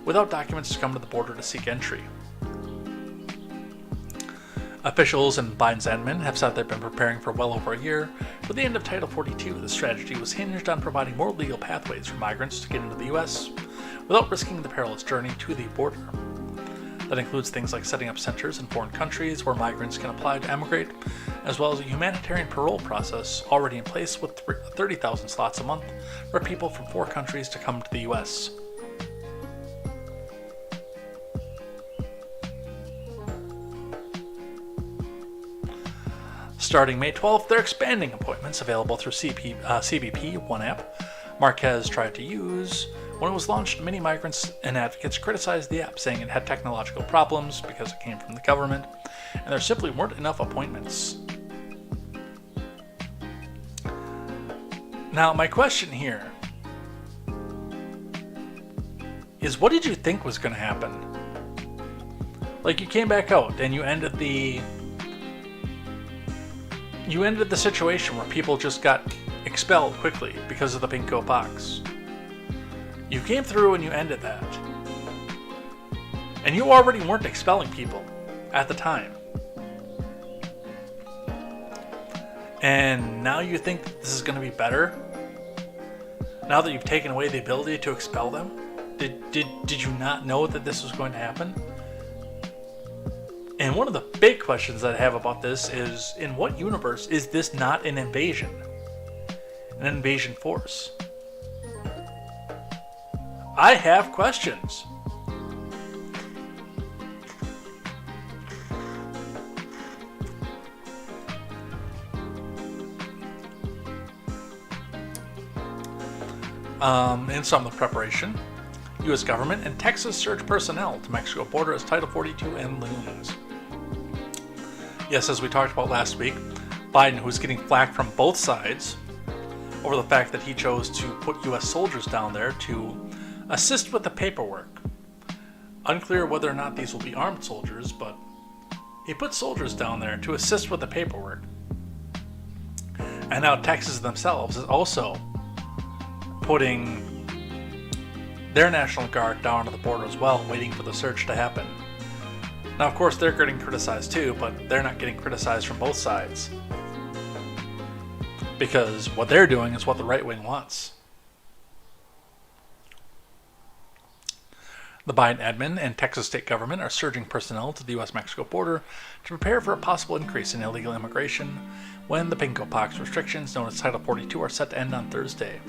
without documents to come to the border to seek entry. Officials in Biden's admin have said they've been preparing for well over a year for the end of Title 42. The strategy was hinged on providing more legal pathways for migrants to get into the U.S. without risking the perilous journey to the border. That includes things like setting up centers in foreign countries where migrants can apply to emigrate, as well as a humanitarian parole process already in place with 30,000 slots a month for people from 4 countries to come to the U.S. Starting May 12th, they're expanding appointments available through CBP, one app Marquez tried to use. When it was launched, many migrants and advocates criticized the app, saying it had technological problems because it came from the government, and there simply weren't enough appointments. Now, my question here is, what did you think was going to happen? Like, you came back out and you ended the situation where people just got expelled quickly because of the pinko pox. You came through and you ended that. And you already weren't expelling people at the time. And now you think that this is going to be better? Now that you've taken away the ability to expel them? Did you not know that this was going to happen? And one of the big questions that I have about this is, in what universe is this not an invasion? An invasion force? I have questions. In some of the preparation, U.S. government and Texas surge personnel to Mexico border as Title 42 and looms. Yes, as we talked about last week, Biden, who's getting flack from both sides over the fact that he chose to put U.S. soldiers down there to assist with the paperwork. Unclear whether or not these will be armed soldiers, but he put soldiers down there to assist with the paperwork. And now Texas themselves is also putting their National Guard down to the border as well, waiting for the search to happen. Now, of course, they're getting criticized too, but they're not getting criticized from both sides. Because what they're doing is what the right wing wants. The Biden admin and Texas state government are surging personnel to the U.S.-Mexico border to prepare for a possible increase in illegal immigration when the pinko pox restrictions known as Title 42 are set to end on Thursday.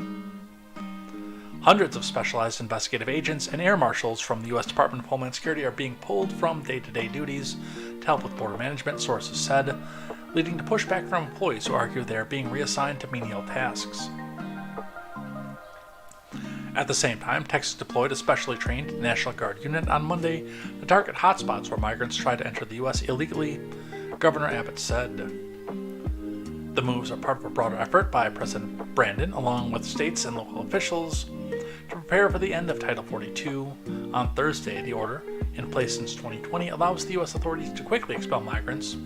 Hundreds of specialized investigative agents and air marshals from the U.S. Department of Homeland Security are being pulled from day-to-day duties to help with border management, sources said, leading to pushback from employees who argue they are being reassigned to menial tasks. At the same time, Texas deployed a specially trained National Guard unit on Monday to target hotspots where migrants try to enter the U.S. illegally, Governor Abbott said. The moves are part of a broader effort by President Brandon, along with states and local officials, to prepare for the end of Title 42 on Thursday. The order, in place since 2020, allows the U.S. authorities to quickly expel migrants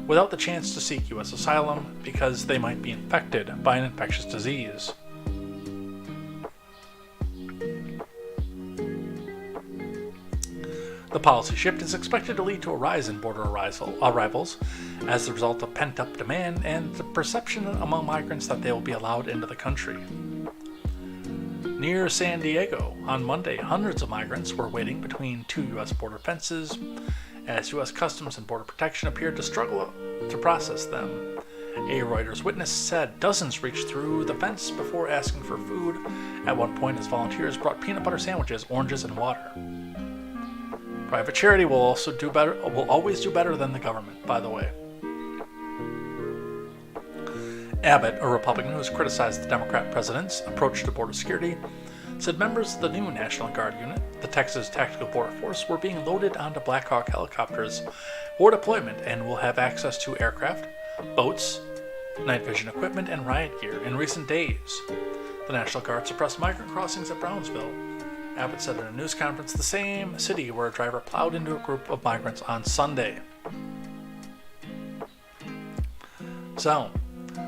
without the chance to seek U.S. asylum because they might be infected by an infectious disease. The policy shift is expected to lead to a rise in border arrivals as a result of pent-up demand and the perception among migrants that they will be allowed into the country. Near San Diego, on Monday, hundreds of migrants were waiting between 2 U.S. border fences as U.S. Customs and Border Protection appeared to struggle to process them A Reuters witness said dozens reached through the fence before asking for food. At one point, his volunteers brought peanut butter sandwiches, oranges, and water. Private charity will always do better than the government, by the way. Abbott, a Republican who has criticized the Democrat president's approach to border security, said members of the new National Guard unit, the Texas Tactical Border Force, were being loaded onto Black Hawk helicopters for deployment and will have access to aircraft, boats, night vision equipment, and riot gear in recent days. The National Guard suppressed migrant crossings at Brownsville. Abbott said in a news conference the same city where a driver plowed into a group of migrants on Sunday. So,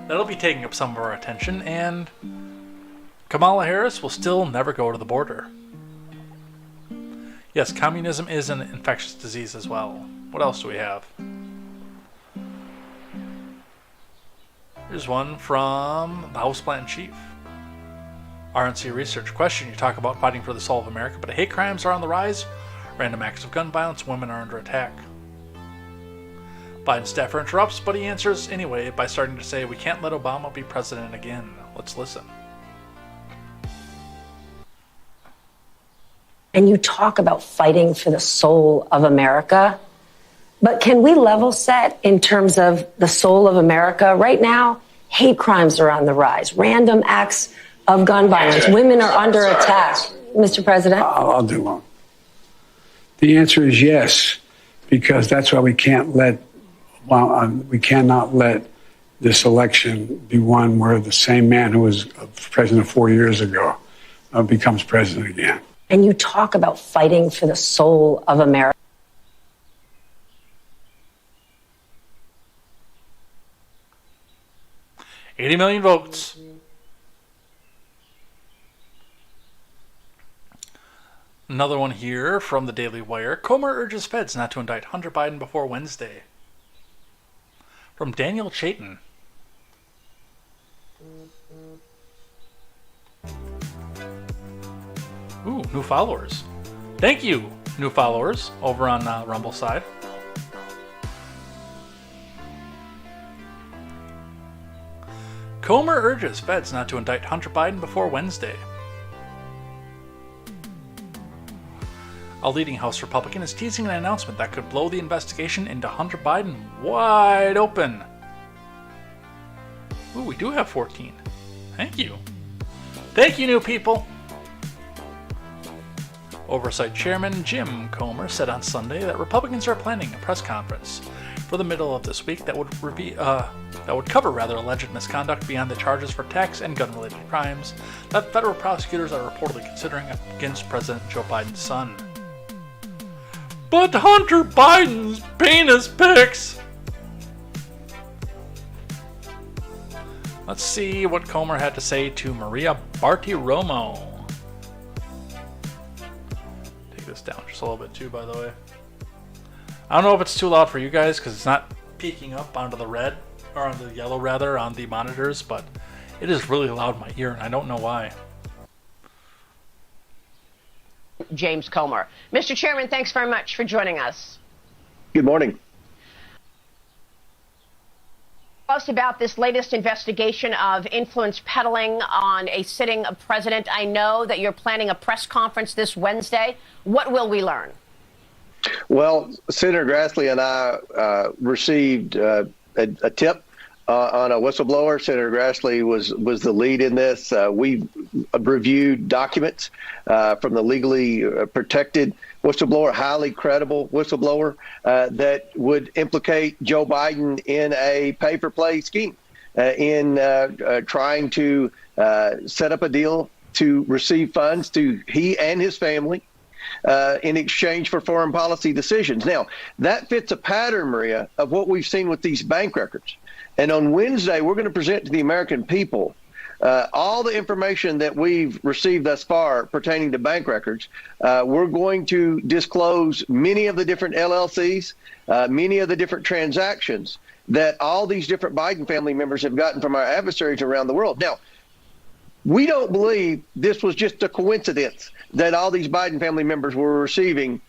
that'll be taking up some of our attention, and Kamala Harris will still never go to the border. Yes, communism is an infectious disease as well. What else do we have? Here's one from the Houseplant Chief. RNC Research question, you talk about fighting for the soul of America, but hate crimes are on the rise, random acts of gun violence, women are under attack. Biden staffer interrupts, but he answers anyway by starting to say, we can't let Obama be president again. Let's listen. And you talk about fighting for the soul of America, but can we level set in terms of the soul of America? Right now, hate crimes are on the rise, random acts of gun violence, women are under attack. Mr. President? I'll do one. The answer is yes, because that's why we cannot let this election be one where the same man who was president 4 years ago becomes president again. And you talk about fighting for the soul of America. $80 million votes. Another one here from the Daily Wire. Comer urges feds not to indict Hunter Biden before Wednesday. From Daniel Chayton. Ooh, new followers. Thank you, new followers, over on Rumble side. Comer urges feds not to indict Hunter Biden before Wednesday. A leading House Republican is teasing an announcement that could blow the investigation into Hunter Biden wide open. Ooh, we do have 14. Thank you. Thank you, new people. Oversight Chairman Jim Comer said on Sunday that Republicans are planning a press conference for the middle of this week that would cover alleged misconduct beyond the charges for tax and gun-related crimes that federal prosecutors are reportedly considering against President Joe Biden's son. But Hunter Biden's penis pics! Let's see what Comer had to say to Maria Bartiromo. Take this down just a little bit too, by the way. I don't know if it's too loud for you guys because it's not peeking up onto the red, or on the yellow rather, on the monitors, but it is really loud in my ear and I don't know why. James Comer. Mr. Chairman, thanks very much for joining us. Good morning. Tell us about this latest investigation of influence peddling on a sitting president. I know that you're planning a press conference this Wednesday. What will we learn? Well, Senator Grassley and I received a tip on a whistleblower. Senator Grassley was the lead in this. We reviewed documents from the legally protected whistleblower, highly credible whistleblower that would implicate Joe Biden in a pay-for-play scheme, in trying to set up a deal to receive funds to he and his family in exchange for foreign policy decisions. Now, that fits a pattern, Maria, of what we've seen with these bank records. And on Wednesday, we're going to present to the American people all the information that we've received thus far pertaining to bank records. We're going to disclose many of the different LLCs, many of the different transactions that all these different Biden family members have gotten from our adversaries around the world. Now, we don't believe this was just a coincidence that all these Biden family members were receiving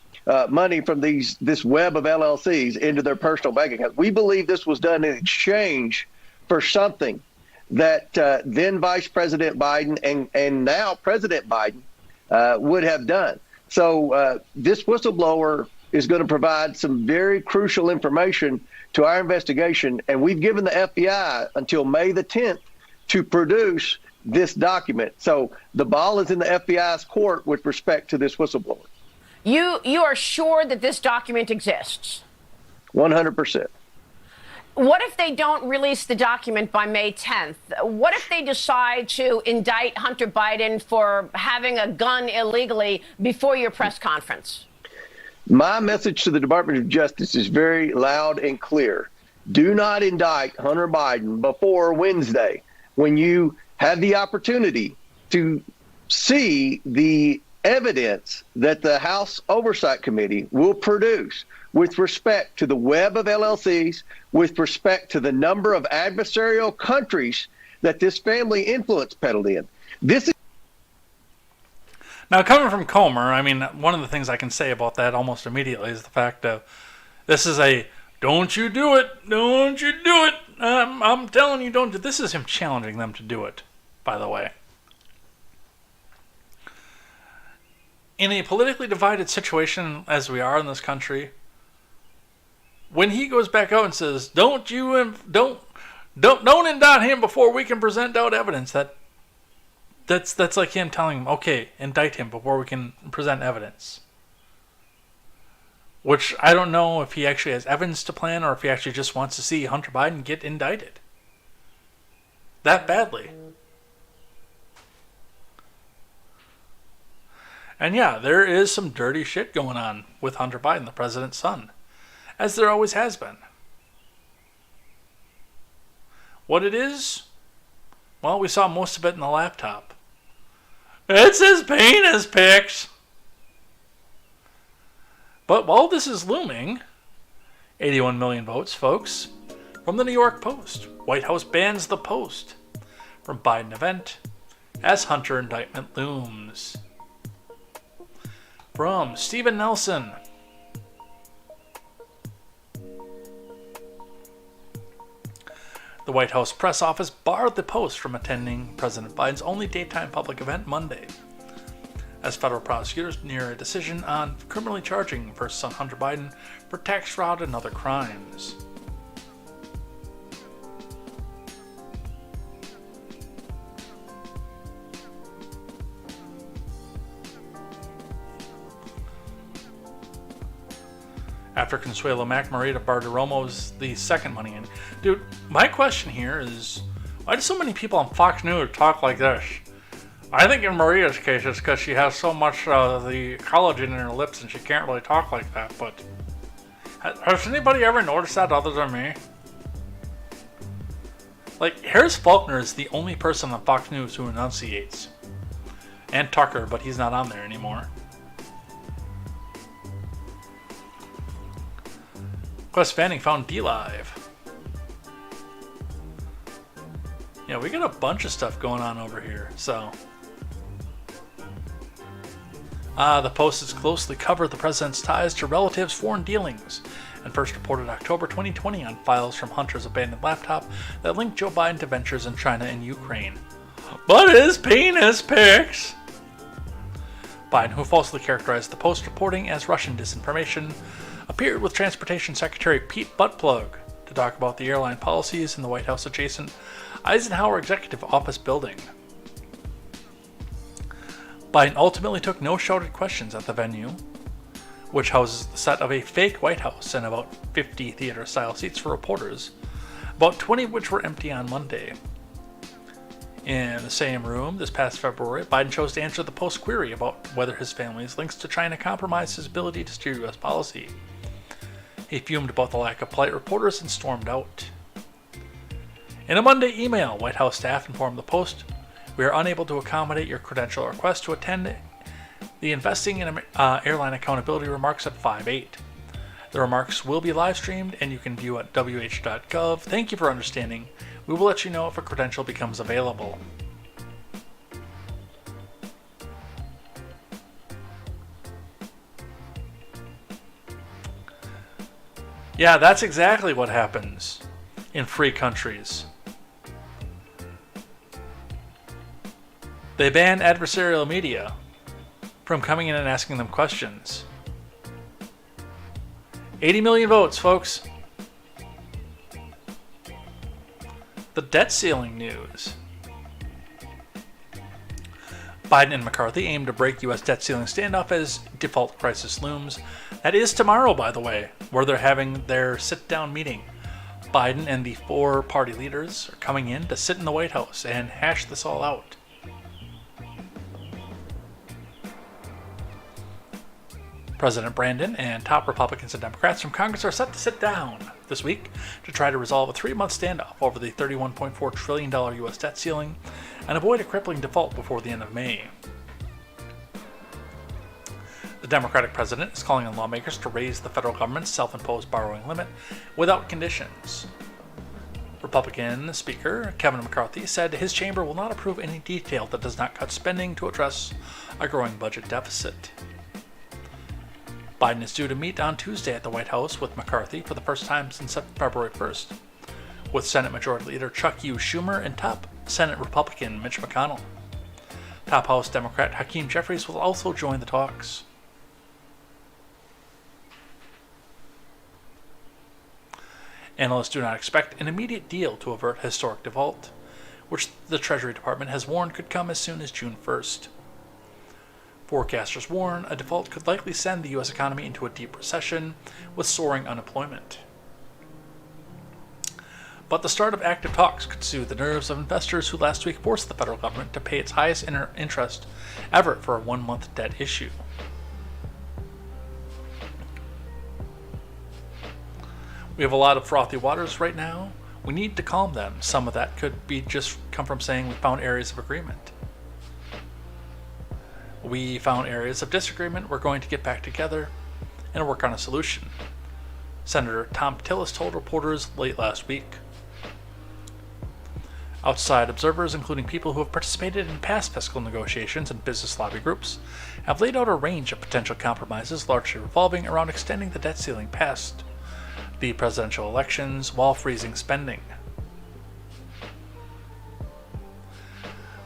money from this web of LLCs into their personal bank accounts. We believe this was done in exchange for something that then Vice President Biden and now President Biden would have done. So this whistleblower is going to provide some very crucial information to our investigation, and we've given the FBI until May the 10th to produce this document. So the ball is in the FBI's court with respect to this whistleblower. You are sure that this document exists? 100%. What if they don't release the document by May 10th? What if they decide to indict Hunter Biden for having a gun illegally before your press conference? My message to the Department of Justice is very loud and clear. Do not indict Hunter Biden before Wednesday, when you have the opportunity to see the evidence that the House Oversight Committee will produce with respect to the web of LLCs, with respect to the number of adversarial countries that this family influence peddled in. This is Now, coming from Comer, I mean, one of the things I can say about that almost immediately is the fact of this is a don't you do it, don't you do it. I'm telling you, don't do. This is him challenging them to do it, by the way. In a politically divided situation as we are in this country, when he goes back out and says, don't indict him before we can present out evidence, that's like him telling him, okay, indict him before we can present evidence. Which I don't know if he actually has evidence to plan or if he actually just wants to see Hunter Biden get indicted that badly. And yeah, there is some dirty shit going on with Hunter Biden, the president's son, as there always has been. What it is? Well, we saw most of it in the laptop. It's his penis pics. But while this is looming, 81 million votes, folks, from the New York Post. White House bans the Post from Biden event as Hunter indictment looms. From Stephen Nelson. The White House press office barred the Post from attending President Biden's only daytime public event Monday, as federal prosecutors near a decision on criminally charging first son Hunter Biden for tax fraud and other crimes. After Consuelo Mac, Maria Bartiromo's the second money in. Dude, my question here is, why do so many people on Fox News talk like this? I think in Maria's case it's because she has so much the collagen in her lips and she can't really talk like that, but has anybody ever noticed that other than me? Like, Harris Faulkner is the only person on Fox News who enunciates. And Tucker, but he's not on there anymore. Quest Fanning found D-Live. Yeah, we got a bunch of stuff going on over here, so. The Post has closely covered the president's ties to relatives' foreign dealings and first reported October 2020 on files from Hunter's abandoned laptop that linked Joe Biden to ventures in China and Ukraine. But his penis pics! Biden, who falsely characterized the Post reporting as Russian disinformation, appeared with Transportation Secretary Pete Buttplug to talk about the airline policies in the White House adjacent Eisenhower Executive Office building. Biden ultimately took no shouted questions at the venue, which houses the set of a fake White House and about 50 theater-style seats for reporters, about 20 of which were empty on Monday. In the same room this past February, Biden chose to answer the Post query about whether his family's links to China compromised his ability to steer U.S. policy. He fumed about the lack of polite reporters and stormed out. In a Monday email, White House staff informed the Post, "We are unable to accommodate your credential request to attend the Investing in Airline Accountability remarks at 5/8. The remarks will be live streamed and you can view at wh.gov. Thank you for understanding. We will let you know if a credential becomes available." Yeah, that's exactly what happens in free countries. They ban adversarial media from coming in and asking them questions. 80 million votes, folks. The debt ceiling news. Biden and McCarthy aim to break U.S. debt ceiling standoff as default crisis looms. That is tomorrow, by the way, where they're having their sit-down meeting. Biden and the 4 party leaders are coming in to sit in the White House and hash this all out. President Brandon and top Republicans and Democrats from Congress are set to sit down this week to try to resolve a 3-month standoff over the $31.4 trillion U.S. debt ceiling and avoid a crippling default before the end of May. The Democratic president is calling on lawmakers to raise the federal government's self-imposed borrowing limit without conditions. Republican Speaker Kevin McCarthy said his chamber will not approve any detail that does not cut spending to address a growing budget deficit. Biden is due to meet on Tuesday at the White House with McCarthy for the first time since February 1st, with Senate Majority Leader Chuck Schumer and top Senate Republican Mitch McConnell. Top House Democrat Hakeem Jeffries will also join the talks. Analysts do not expect an immediate deal to avert historic default, which the Treasury Department has warned could come as soon as June 1st. Forecasters warn a default could likely send the U.S. economy into a deep recession with soaring unemployment. But the start of active talks could soothe the nerves of investors who last week forced the federal government to pay its highest interest ever for a 1-month debt issue. We have a lot of frothy waters right now. We need to calm them. Some of that could be just come from saying we found areas of agreement. We found areas of disagreement. We're going to get back together and work on a solution, Senator Tom Tillis told reporters late last week. Outside observers, including people who have participated in past fiscal negotiations and business lobby groups, have laid out a range of potential compromises largely revolving around extending the debt ceiling past the presidential elections while freezing spending.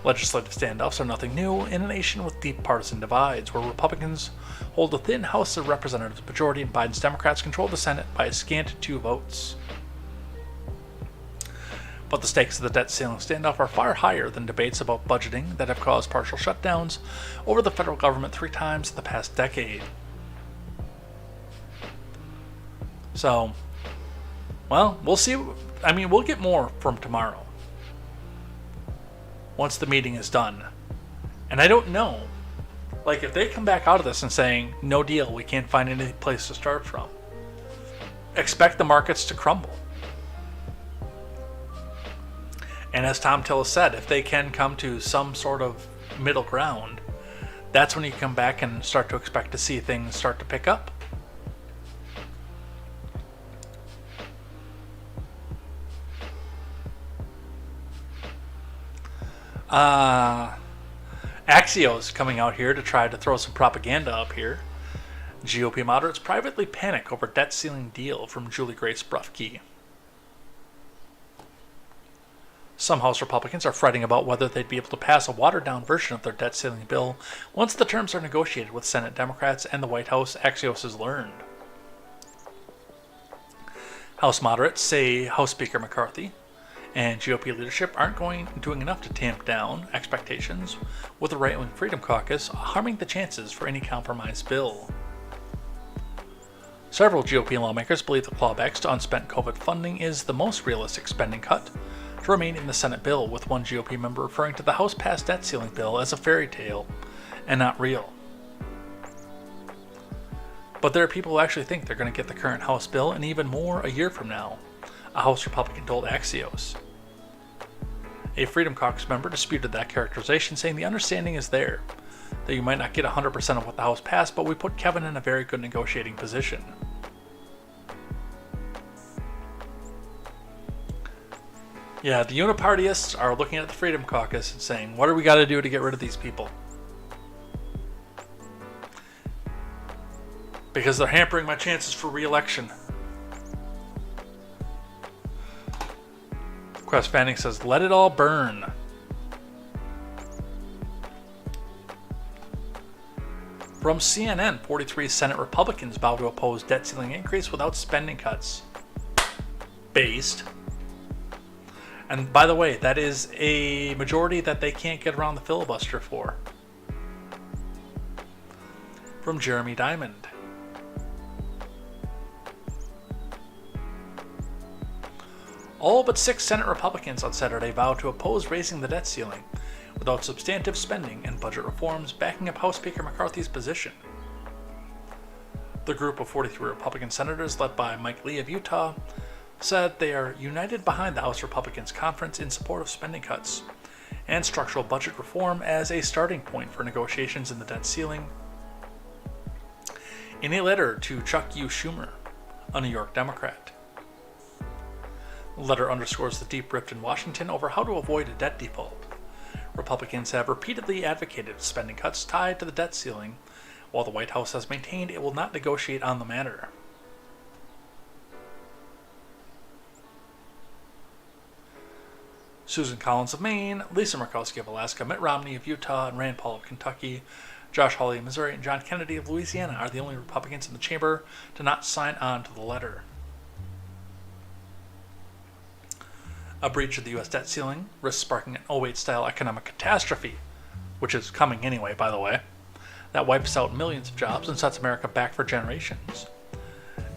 Legislative standoffs are nothing new in a nation with deep partisan divides, where Republicans hold a thin House of Representatives majority and Biden's Democrats control the Senate by a scant 2 votes. But the stakes of the debt ceiling standoff are far higher than debates about budgeting that have caused partial shutdowns over the federal government 3 times in the past decade. So, well, we'll see. We'll get more from tomorrow, once the meeting is done. And I don't know, if they come back out of this and saying, no deal, we can't find any place to start from, expect the markets to crumble. And as Tom Tillis said, if they can come to some sort of middle ground, that's when you come back and start to expect to see things start to pick up. Axios coming out here to try to throw some propaganda up here. GOP moderates privately panic over debt ceiling deal from Julie Grace Brufke. Some House Republicans are fretting about whether they'd be able to pass a watered-down version of their debt ceiling bill once the terms are negotiated with Senate Democrats and the White House, Axios has learned. House moderates say House Speaker McCarthy and GOP leadership aren't doing enough to tamp down expectations, with the right-wing Freedom Caucus harming the chances for any compromise bill. Several GOP lawmakers believe the clawbacks to unspent COVID funding is the most realistic spending cut to remain in the Senate bill, with one GOP member referring to the House-passed debt ceiling bill as a fairy tale and not real. But there are people who actually think they're going to get the current House bill and even more a year from now, a House Republican told Axios. A Freedom Caucus member disputed that characterization, saying the understanding is there, that you might not get 100% of what the House passed, but we put Kevin in a very good negotiating position. Yeah, the unipartyists are looking at the Freedom Caucus and saying, what do we got to do to get rid of these people? Because they're hampering my chances for re-election. Quest Fanning says, let it all burn. From CNN, 43 Senate Republicans vow to oppose debt ceiling increase without spending cuts. Based. And by the way, that is a majority that they can't get around the filibuster for. From Jeremy Diamond. All but 6 Senate Republicans on Saturday vowed to oppose raising the debt ceiling without substantive spending and budget reforms, backing up House Speaker McCarthy's position. The group of 43 Republican senators, led by Mike Lee of Utah, said they are united behind the House Republicans Conference in support of spending cuts and structural budget reform as a starting point for negotiations in the debt ceiling. In a letter to Chuck U. Schumer, a New York Democrat, the letter underscores the deep rift in Washington over how to avoid a debt default. Republicans have repeatedly advocated spending cuts tied to the debt ceiling, while the White House has maintained it will not negotiate on the matter. Susan Collins of Maine, Lisa Murkowski of Alaska, Mitt Romney of Utah, and Rand Paul of Kentucky, Josh Hawley of Missouri, and John Kennedy of Louisiana are the only Republicans in the chamber to not sign on to the letter. A breach of the U.S. debt ceiling risks sparking an 08-style economic catastrophe, which is coming anyway, by the way, that wipes out millions of jobs and sets America back for generations.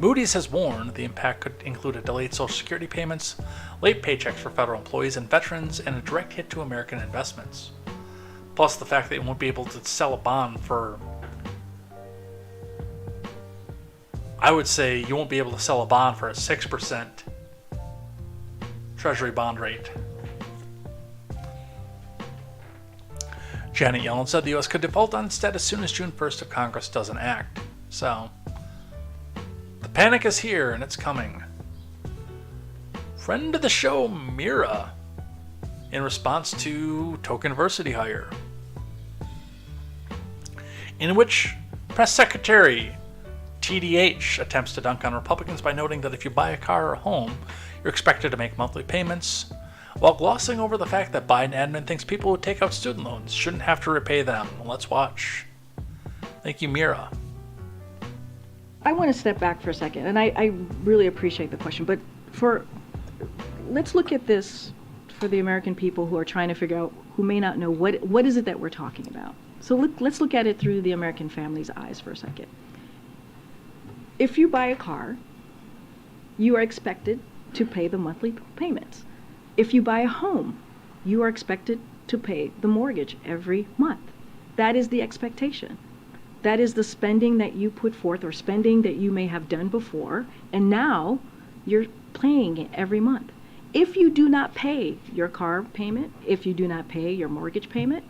Moody's has warned the impact could include a delayed Social Security payments, late paychecks for federal employees and veterans, and a direct hit to American investments. Plus the fact that you won't be able to sell a bond for... I would say you won't be able to sell a bond for a 6% Treasury bond rate. Janet Yellen said the U.S. could default on its debt as soon as June 1st if Congress doesn't act. So, the panic is here and it's coming. Friend of the show, Mira, in response to Tokenversity hire, in which Press Secretary TDH attempts to dunk on Republicans by noting that if you buy a car or a home, you're expected to make monthly payments, while glossing over the fact that Biden admin thinks people who take out student loans shouldn't have to repay them. Let's watch. Thank you, Mira. I want to step back for a second, and I really appreciate the question, but let's look at this for the American people who are trying to figure out, who may not know what is it that we're talking about. So let's look at it through the American family's eyes for a second. If you buy a car, you are expected to pay the monthly payments. If you buy a home, you are expected to pay the mortgage every month. That is the expectation. That is the spending that you put forth, or spending that you may have done before, and now you're paying it every month. If you do not pay your car payment, if you do not pay your mortgage payment,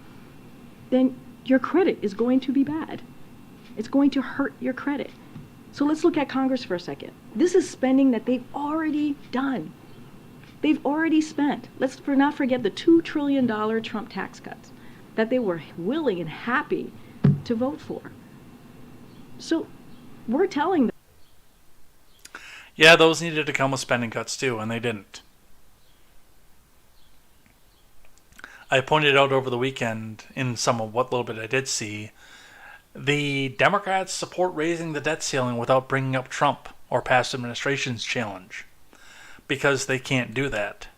then your credit is going to be bad. It's going to hurt your credit. So let's look at Congress for a second. This is spending that they've already done. They've already spent. Let's not forget the $2 trillion Trump tax cuts that they were willing and happy to vote for. So we're telling them. Yeah, those needed to come with spending cuts too, and they didn't. I pointed out over the weekend, in some of what little bit I did see, the Democrats support raising the debt ceiling without bringing up Trump or past administration's challenge, because they can't do that.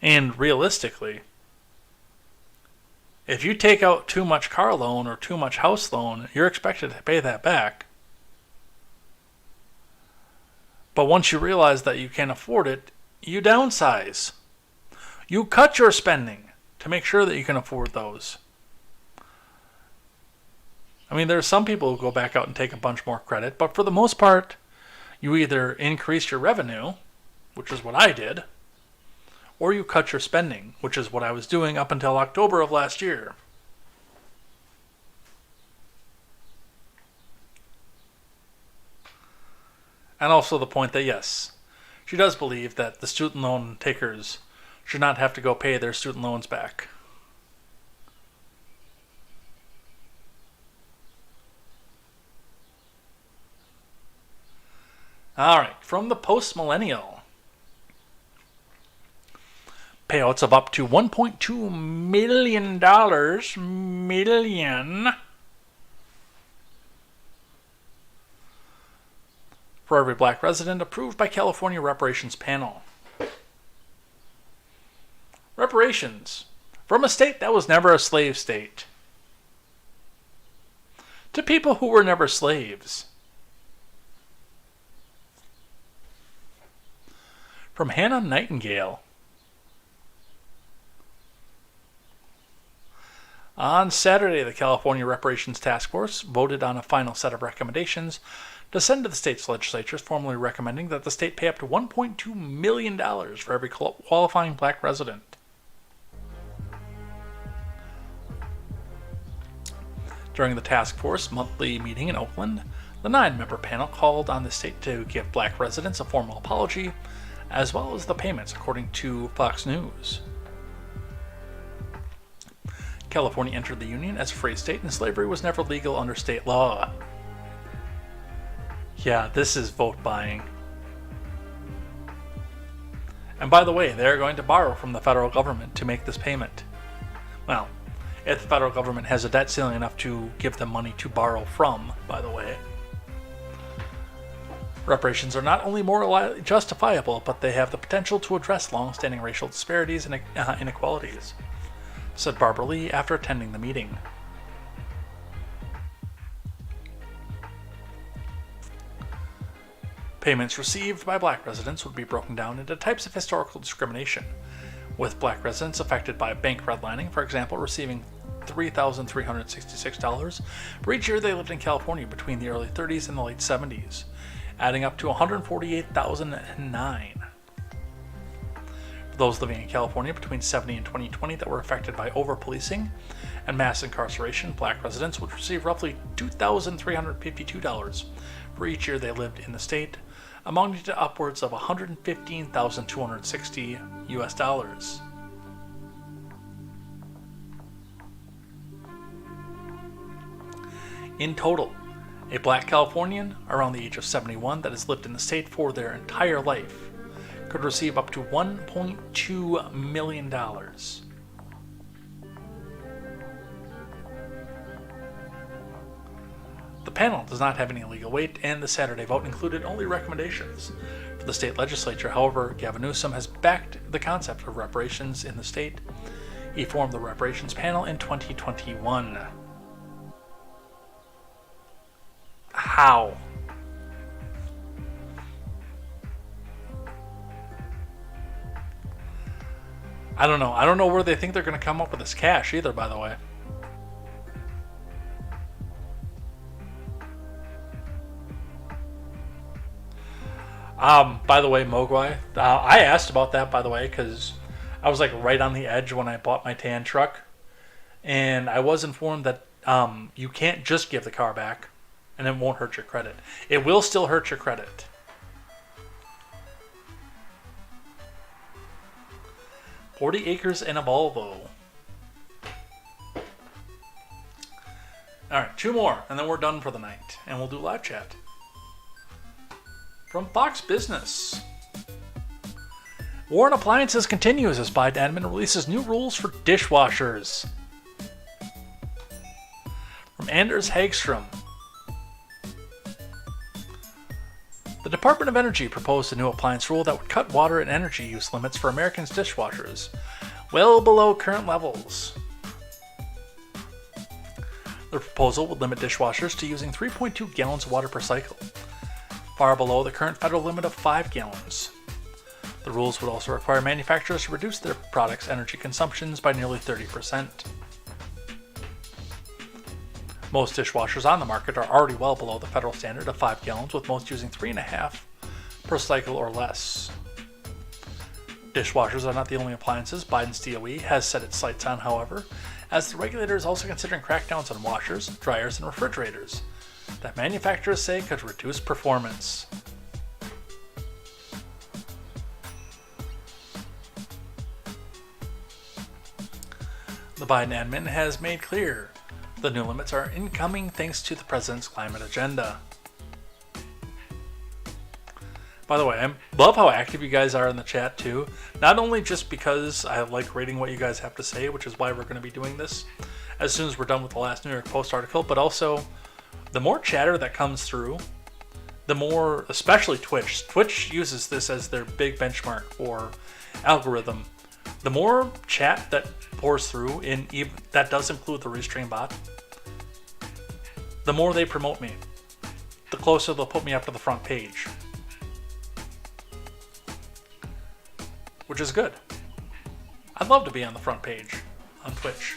And realistically, if you take out too much car loan or too much house loan, you're expected to pay that back. But once you realize that you can't afford it, you downsize. You cut your spending to make sure that you can afford those. I mean, there are some people who go back out and take a bunch more credit, but for the most part, you either increase your revenue, which is what I did, or you cut your spending, which is what I was doing up until October of last year. And also the point that, yes, she does believe that the student loan takers should not have to go pay their student loans back. All right, from the Post-Millennial. Payouts of up to $1.2 million for every black resident approved by California reparations panel. Reparations from a state that was never a slave state to people who were never slaves. From Hannah Nightingale. On Saturday, the California Reparations Task Force voted on a final set of recommendations to send to the state's legislatures, formally recommending that the state pay up to $1.2 million for every qualifying black resident. During the task force monthly meeting in Oakland, the 9-member panel called on the state to give black residents a formal apology, as well as the payments, according to Fox News. California entered the Union as a free state, and slavery was never legal under state law. Yeah, this is vote buying. And by the way, they're going to borrow from the federal government to make this payment. Well, if the federal government has a debt ceiling enough to give them money to borrow from, by the way. Reparations are not only morally justifiable, but they have the potential to address long-standing racial disparities and inequalities, said Barbara Lee after attending the meeting. Payments received by black residents would be broken down into types of historical discrimination, with black residents affected by bank redlining, for example, receiving $3,366 for each year they lived in California between the early 30s and the late 70s, adding up to $148,009. For those living in California between 70 and 2020 that were affected by over-policing and mass incarceration, black residents would receive roughly $2,352 for each year they lived in the state, amounting to upwards of $115,260 US. In total, a black Californian around the age of 71 that has lived in the state for their entire life could receive up to $1.2 million. The panel does not have any legal weight, and the Saturday vote included only recommendations for the state legislature. However, Gavin Newsom has backed the concept of reparations in the state. He formed the reparations panel in 2021. How? I don't know. I don't know where they think they're going to come up with this cash either, by the way. By the way, Mogwai, I asked about that, by the way, because I was like right on the edge when I bought my tan truck, and I was informed that you can't just give the car back, and it won't hurt your credit. It will still hurt your credit. $40 acres and a Volvo. Alright, 2 more, and then we're done for the night, and we'll do live chat. From Fox Business. War on appliances continues as Biden admin releases new rules for dishwashers. From Anders Hagstrom. The Department of Energy proposed a new appliance rule that would cut water and energy use limits for Americans' dishwashers, well below current levels. The proposal would limit dishwashers to using 3.2 gallons of water per cycle, far below the current federal limit of 5 gallons. The rules would also require manufacturers to reduce their products' energy consumptions by nearly 30%. Most dishwashers on the market are already well below the federal standard of 5 gallons, with most using 3.5 per cycle or less. Dishwashers are not the only appliances Biden's DOE has set its sights on, however, as the regulator is also considering crackdowns on washers, dryers, and refrigerators that manufacturers say could reduce performance. The Biden admin has made clear the new limits are incoming thanks to the president's climate agenda. By the way, I love how active you guys are in the chat too. Not only just because I like reading what you guys have to say, which is why we're going to be doing this as soon as we're done with the last New York Post article, but also the more chatter that comes through, the more, especially Twitch uses this as their big benchmark for algorithm. The more chat that pours through, that does include the Restream bot, the more they promote me, the closer they'll put me up to the front page. Which is good. I'd love to be on the front page on Twitch.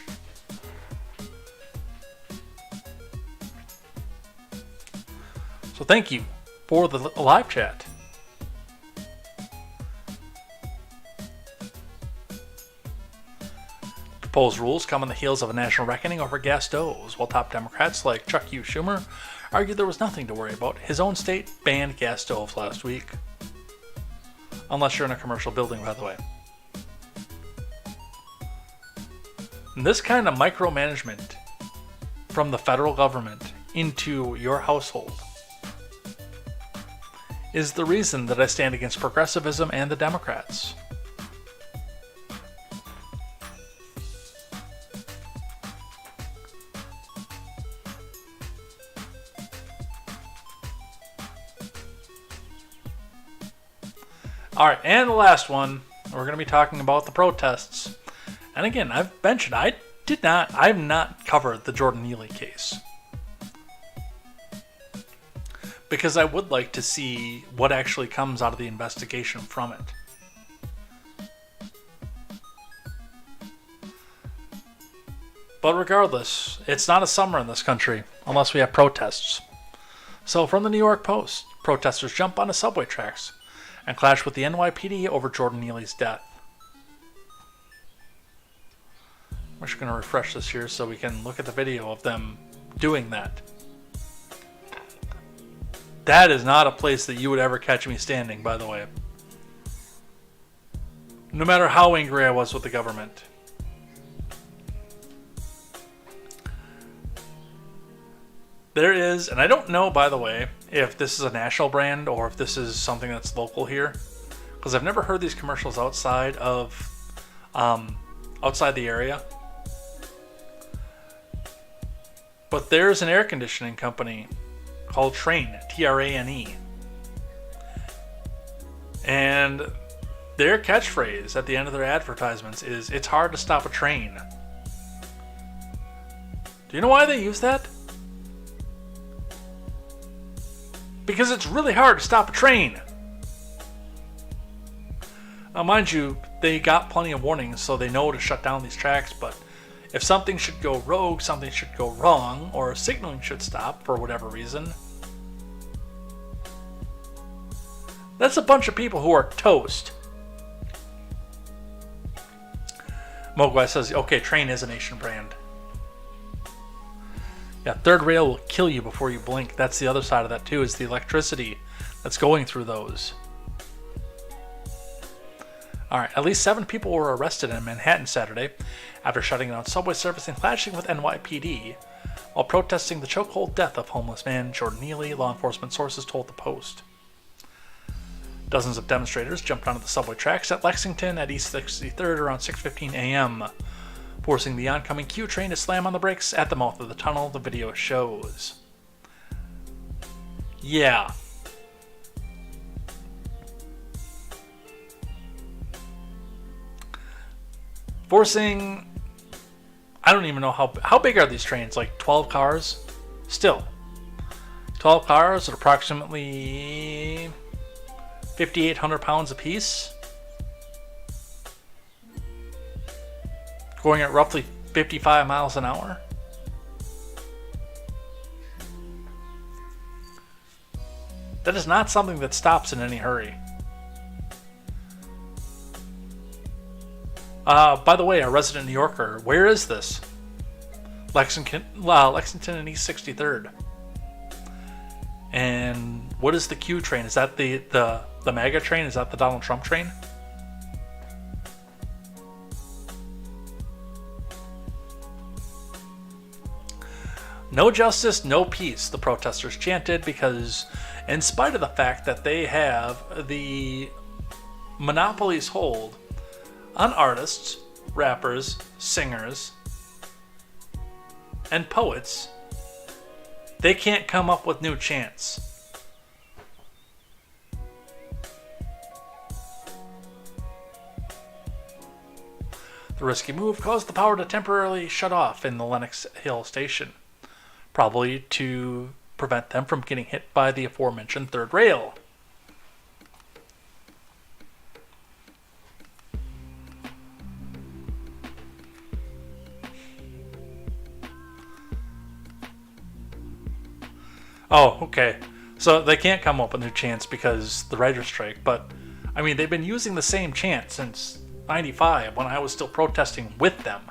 So thank you for the live chat. Proposed rules come on the heels of a national reckoning over gas stoves, while top Democrats like Chuck Schumer argued there was nothing to worry about. His own state banned gas stoves last week. Unless you're in a commercial building, by the way. And this kind of micromanagement from the federal government into your household is the reason that I stand against progressivism and the Democrats. Alright, and the last one, we're going to be talking about the protests. And again, I've mentioned, I've not covered the Jordan Neely case. Because I would like to see what actually comes out of the investigation from it. But regardless, it's not a summer in this country unless we have protests. So from the New York Post, protesters jump onto subway tracks and clash with the NYPD over Jordan Neely's death. We're just going to refresh this here so we can look at the video of them doing that. That is not a place that you would ever catch me standing, by the way. No matter how angry I was with the government. There is, and I don't know, by the way, if this is a national brand or if this is something that's local here, because I've never heard these commercials outside of, outside the area. But there's an air conditioning company called Trane, Trane. And their catchphrase at the end of their advertisements is, "It's hard to stop a train." Do you know why they use that? Because it's really hard to stop a train. Now, mind you, they got plenty of warnings, so they know to shut down these tracks, but if something should go rogue, something should go wrong, or signaling should stop for whatever reason, that's a bunch of people who are toast. Mogwai says, okay, Trane is a nation brand. Yeah, third rail will kill you before you blink. That's the other side of that too, is the electricity that's going through those. Alright, at least 7 people were arrested in Manhattan Saturday after shutting down subway service and clashing with NYPD while protesting the chokehold death of homeless man Jordan Neely, law enforcement sources told the Post. Dozens of demonstrators jumped onto the subway tracks at Lexington at East 63rd around 6:15 a.m., forcing the oncoming Q train to slam on the brakes at the mouth of the tunnel, the video shows. Yeah. Forcing... I don't even know how big are these trains, like 12 cars? Still. 12 cars at approximately 5,800 pounds apiece. Going at roughly 55 miles an hour. That is not something that stops in any hurry. By the way, a resident New Yorker, where is this? Lexington and East 63rd. And what is the Q train? Is that the MAGA train? Is that the Donald Trump train? No justice, no peace, the protesters chanted, because in spite of the fact that they have the monopolies hold on artists, rappers, singers, and poets, they can't come up with new chants. The risky move caused the power to temporarily shut off in the Lenox Hill station, probably to prevent them from getting hit by the aforementioned third rail. Oh, okay. So they can't come up with new chants because the writer's strike, but I mean, they've been using the same chant since 95 when I was still protesting with them.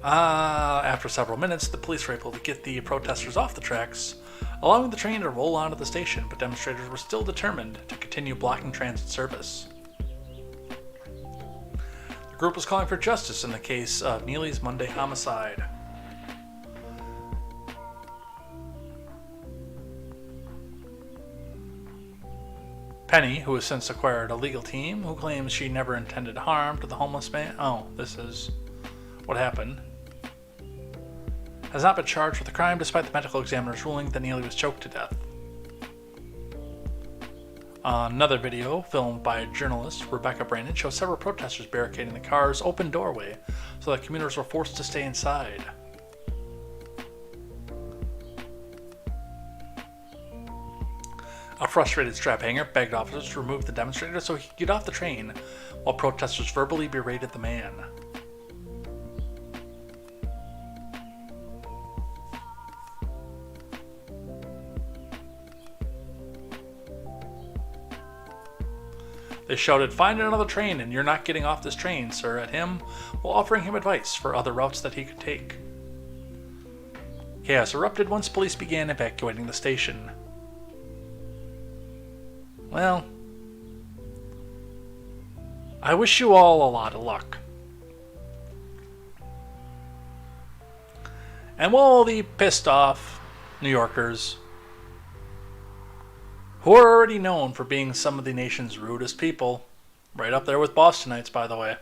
After several minutes, the police were able to get the protesters off the tracks, allowing the train to roll onto the station, but demonstrators were still determined to continue blocking transit service. The group was calling for justice in the case of Neely's Monday homicide. Penny, who has since acquired a legal team, who claims she never intended harm to the homeless man. Oh, this is what happened. Has not been charged with the crime despite the medical examiner's ruling that Neely was choked to death. Another video, filmed by journalist Rebecca Brandon, shows several protesters barricading the car's open doorway so that commuters were forced to stay inside. A frustrated strap hanger begged officers to remove the demonstrator so he could get off the train, while protesters verbally berated the man. They shouted, "Find another train and you're not getting off this train, sir," at him, while offering him advice for other routes that he could take. Chaos erupted once police began evacuating the station. Well, I wish you all a lot of luck. And all the pissed off New Yorkers, who are already known for being some of the nation's rudest people, right up there with Bostonites, by the way,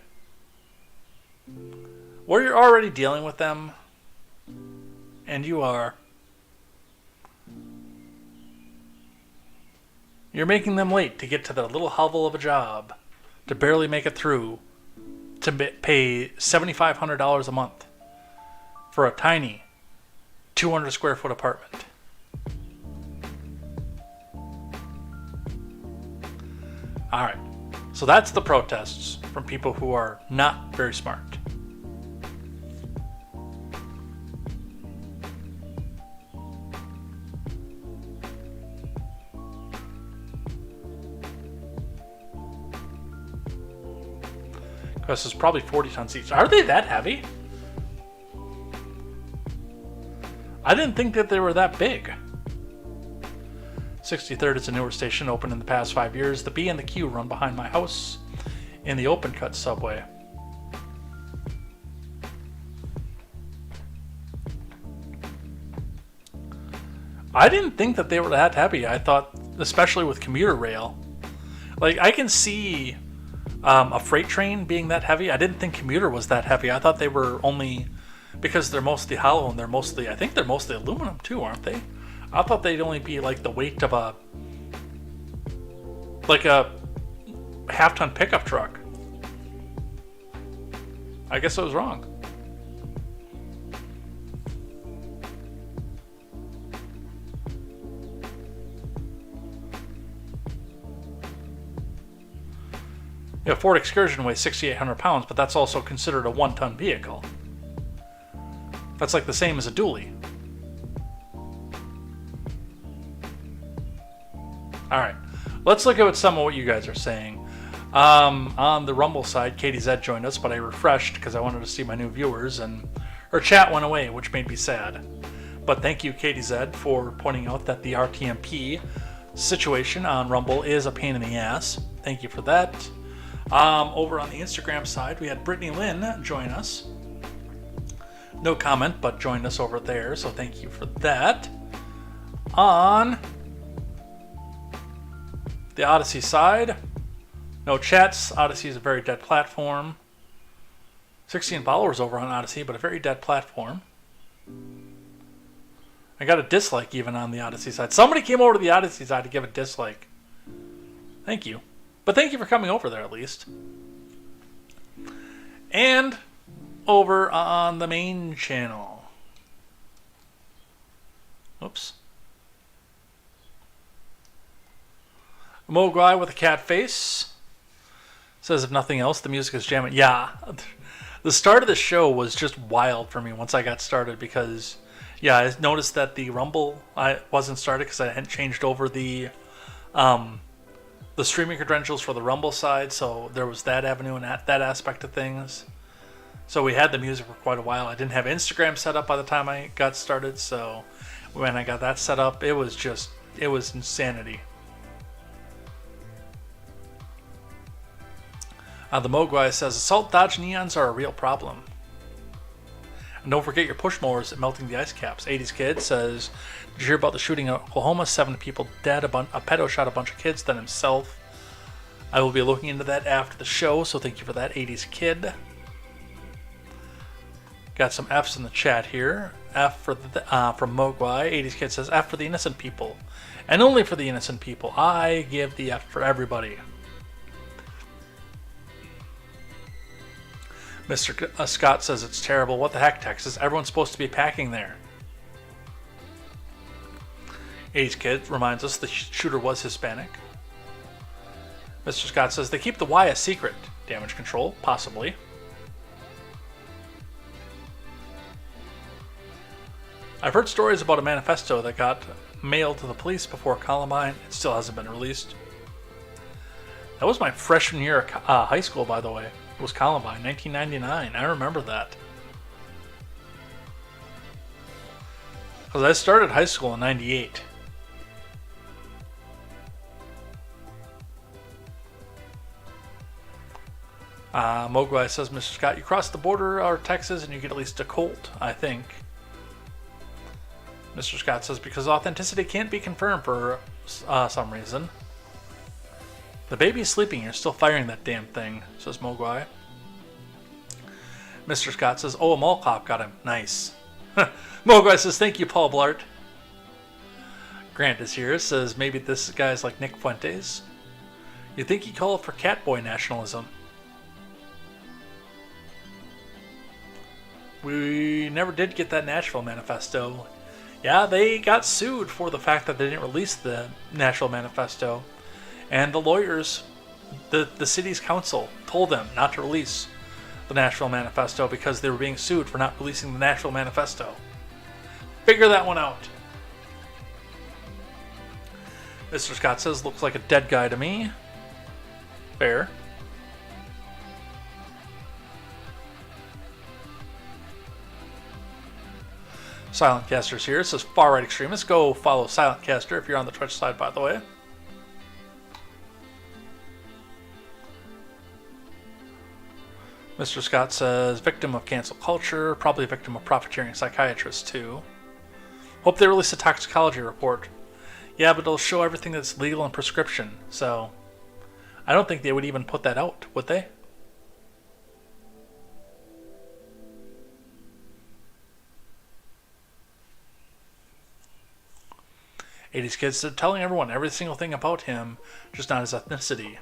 we're already dealing with them, and you're making them late to get to their little hovel of a job, to barely make it through, to pay $7,500 a month for a tiny 200 square foot apartment. Alright, so that's the protests from people who are not very smart. This is probably 40 tons each. Are they that heavy? I didn't think that they were that big. 63rd is a newer station, opened in the past 5 years. The B and the Q run behind my house in the open cut subway. I didn't think that they were that heavy. I thought, especially with commuter rail, like I can see a freight train being that heavy. I didn't think commuter was that heavy. I thought they were only, because they're mostly hollow and I think they're mostly aluminum too, aren't they? I thought they'd only be like the weight of a half-ton pickup truck. I guess I was wrong. Yeah, Ford Excursion weighs 6,800 pounds, but that's also considered a 1-ton vehicle. That's like the same as a dually. Alright, let's look at some of what you guys are saying. On the Rumble side, KTZed joined us, but I refreshed because I wanted to see my new viewers, and her chat went away, which made me sad. But thank you, KTZed, for pointing out that the RTMP situation on Rumble is a pain in the ass. Thank you for that. Over on the Instagram side, we had Brittany Lynn join us. No comment, but joined us over there, so thank you for that. On the Odyssey side, no chats. Odyssey is a very dead platform. 16 followers over on Odyssey, but a very dead platform. I got a dislike even on the Odyssey side. Somebody came over to the Odyssey side to give a dislike. Thank you. But thank you for coming over there at least. And over on the main channel. Oops. Mogwai with a cat face says, if nothing else, the music is jamming. Yeah. The start of the show was just wild for me once I got started because, yeah, I noticed that the Rumble wasn't started because I hadn't changed over the streaming credentials for the Rumble side, so there was that avenue and that aspect of things. So we had the music for quite a while. I didn't have Instagram set up by the time I got started, so when I got that set up, it was insanity. The Mogwai says, assault dodge neons are a real problem. And don't forget your push mowers at melting the ice caps. 80s Kid says, did you hear about the shooting in Oklahoma? 7 people dead. A pedo shot a bunch of kids, then himself. I will be looking into that after the show, so thank you for that, 80s Kid. Got some F's in the chat here. F for from Mogwai. 80s Kid says, F for the innocent people. And only for the innocent people. I give the F for everybody. Mr. Scott says it's terrible. What the heck, Texas? Everyone's supposed to be packing there. 80s Kid reminds us the shooter was Hispanic. Mr. Scott says they keep the Y a secret. Damage control, possibly. I've heard stories about a manifesto that got mailed to the police before Columbine. It still hasn't been released. That was my freshman year of high school, by the way. It was Columbine, 1999. I remember that. Because I started high school in 98. Mogwai says, Mr. Scott, you cross the border or Texas and you get at least a Colt, I think. Mr. Scott says, because authenticity can't be confirmed for some reason. The baby's sleeping, you're still firing that damn thing, says Mogwai. Mr. Scott says, oh, a mall cop got him. Nice. Mogwai says, thank you, Paul Blart. Grant is here, says, maybe this guy's like Nick Fuentes. You think he called for catboy nationalism? We never did get that Nashville Manifesto. Yeah, they got sued for the fact that they didn't release the Nashville Manifesto. And the lawyers, the city's council, told them not to release the Nashville Manifesto because they were being sued for not releasing the Nashville Manifesto. Figure that one out. Mr. Scott says, looks like a dead guy to me. Fair. Silentcaster's here. It says far right extremist. Go follow Silentcaster if you're on the Twitch side, by the way. Mr. Scott says, victim of cancel culture, probably a victim of profiteering psychiatrists too. Hope they release a toxicology report. Yeah, but it'll show everything that's legal and prescription, so I don't think they would even put that out, would they? '80s Kids said, telling everyone every single thing about him, just not his ethnicity.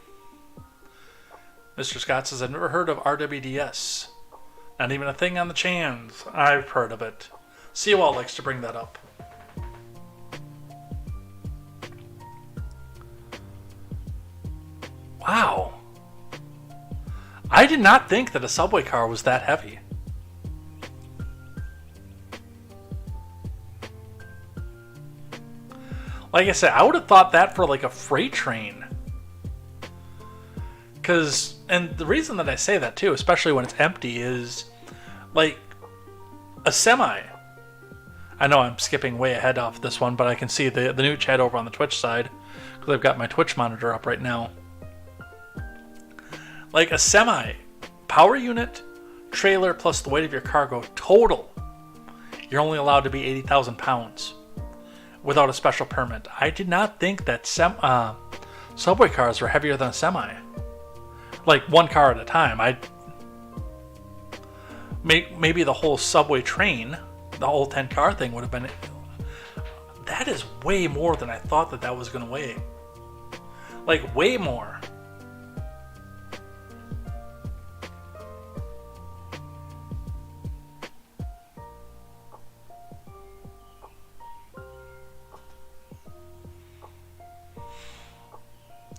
Mr. Scott says, I've never heard of RWDS. Not even a thing on the chans. I've heard of it. Seawall likes to bring that up. Wow. I did not think that a subway car was that heavy. Like I said, I would have thought that for like a freight train. And the reason that I say that too, especially when it's empty, is like a semi. I know I'm skipping way ahead off this one, but I can see the new chat over on the Twitch side because I've got my Twitch monitor up right now. Like a semi, power unit, trailer, plus the weight of your cargo total, you're only allowed to be 80,000 pounds without a special permit. I did not think that subway cars were heavier than a semi. Like one car at a time. Maybe the whole subway train, the whole 10-car thing would have been... That is way more than I thought that was going to weigh. Like, way more.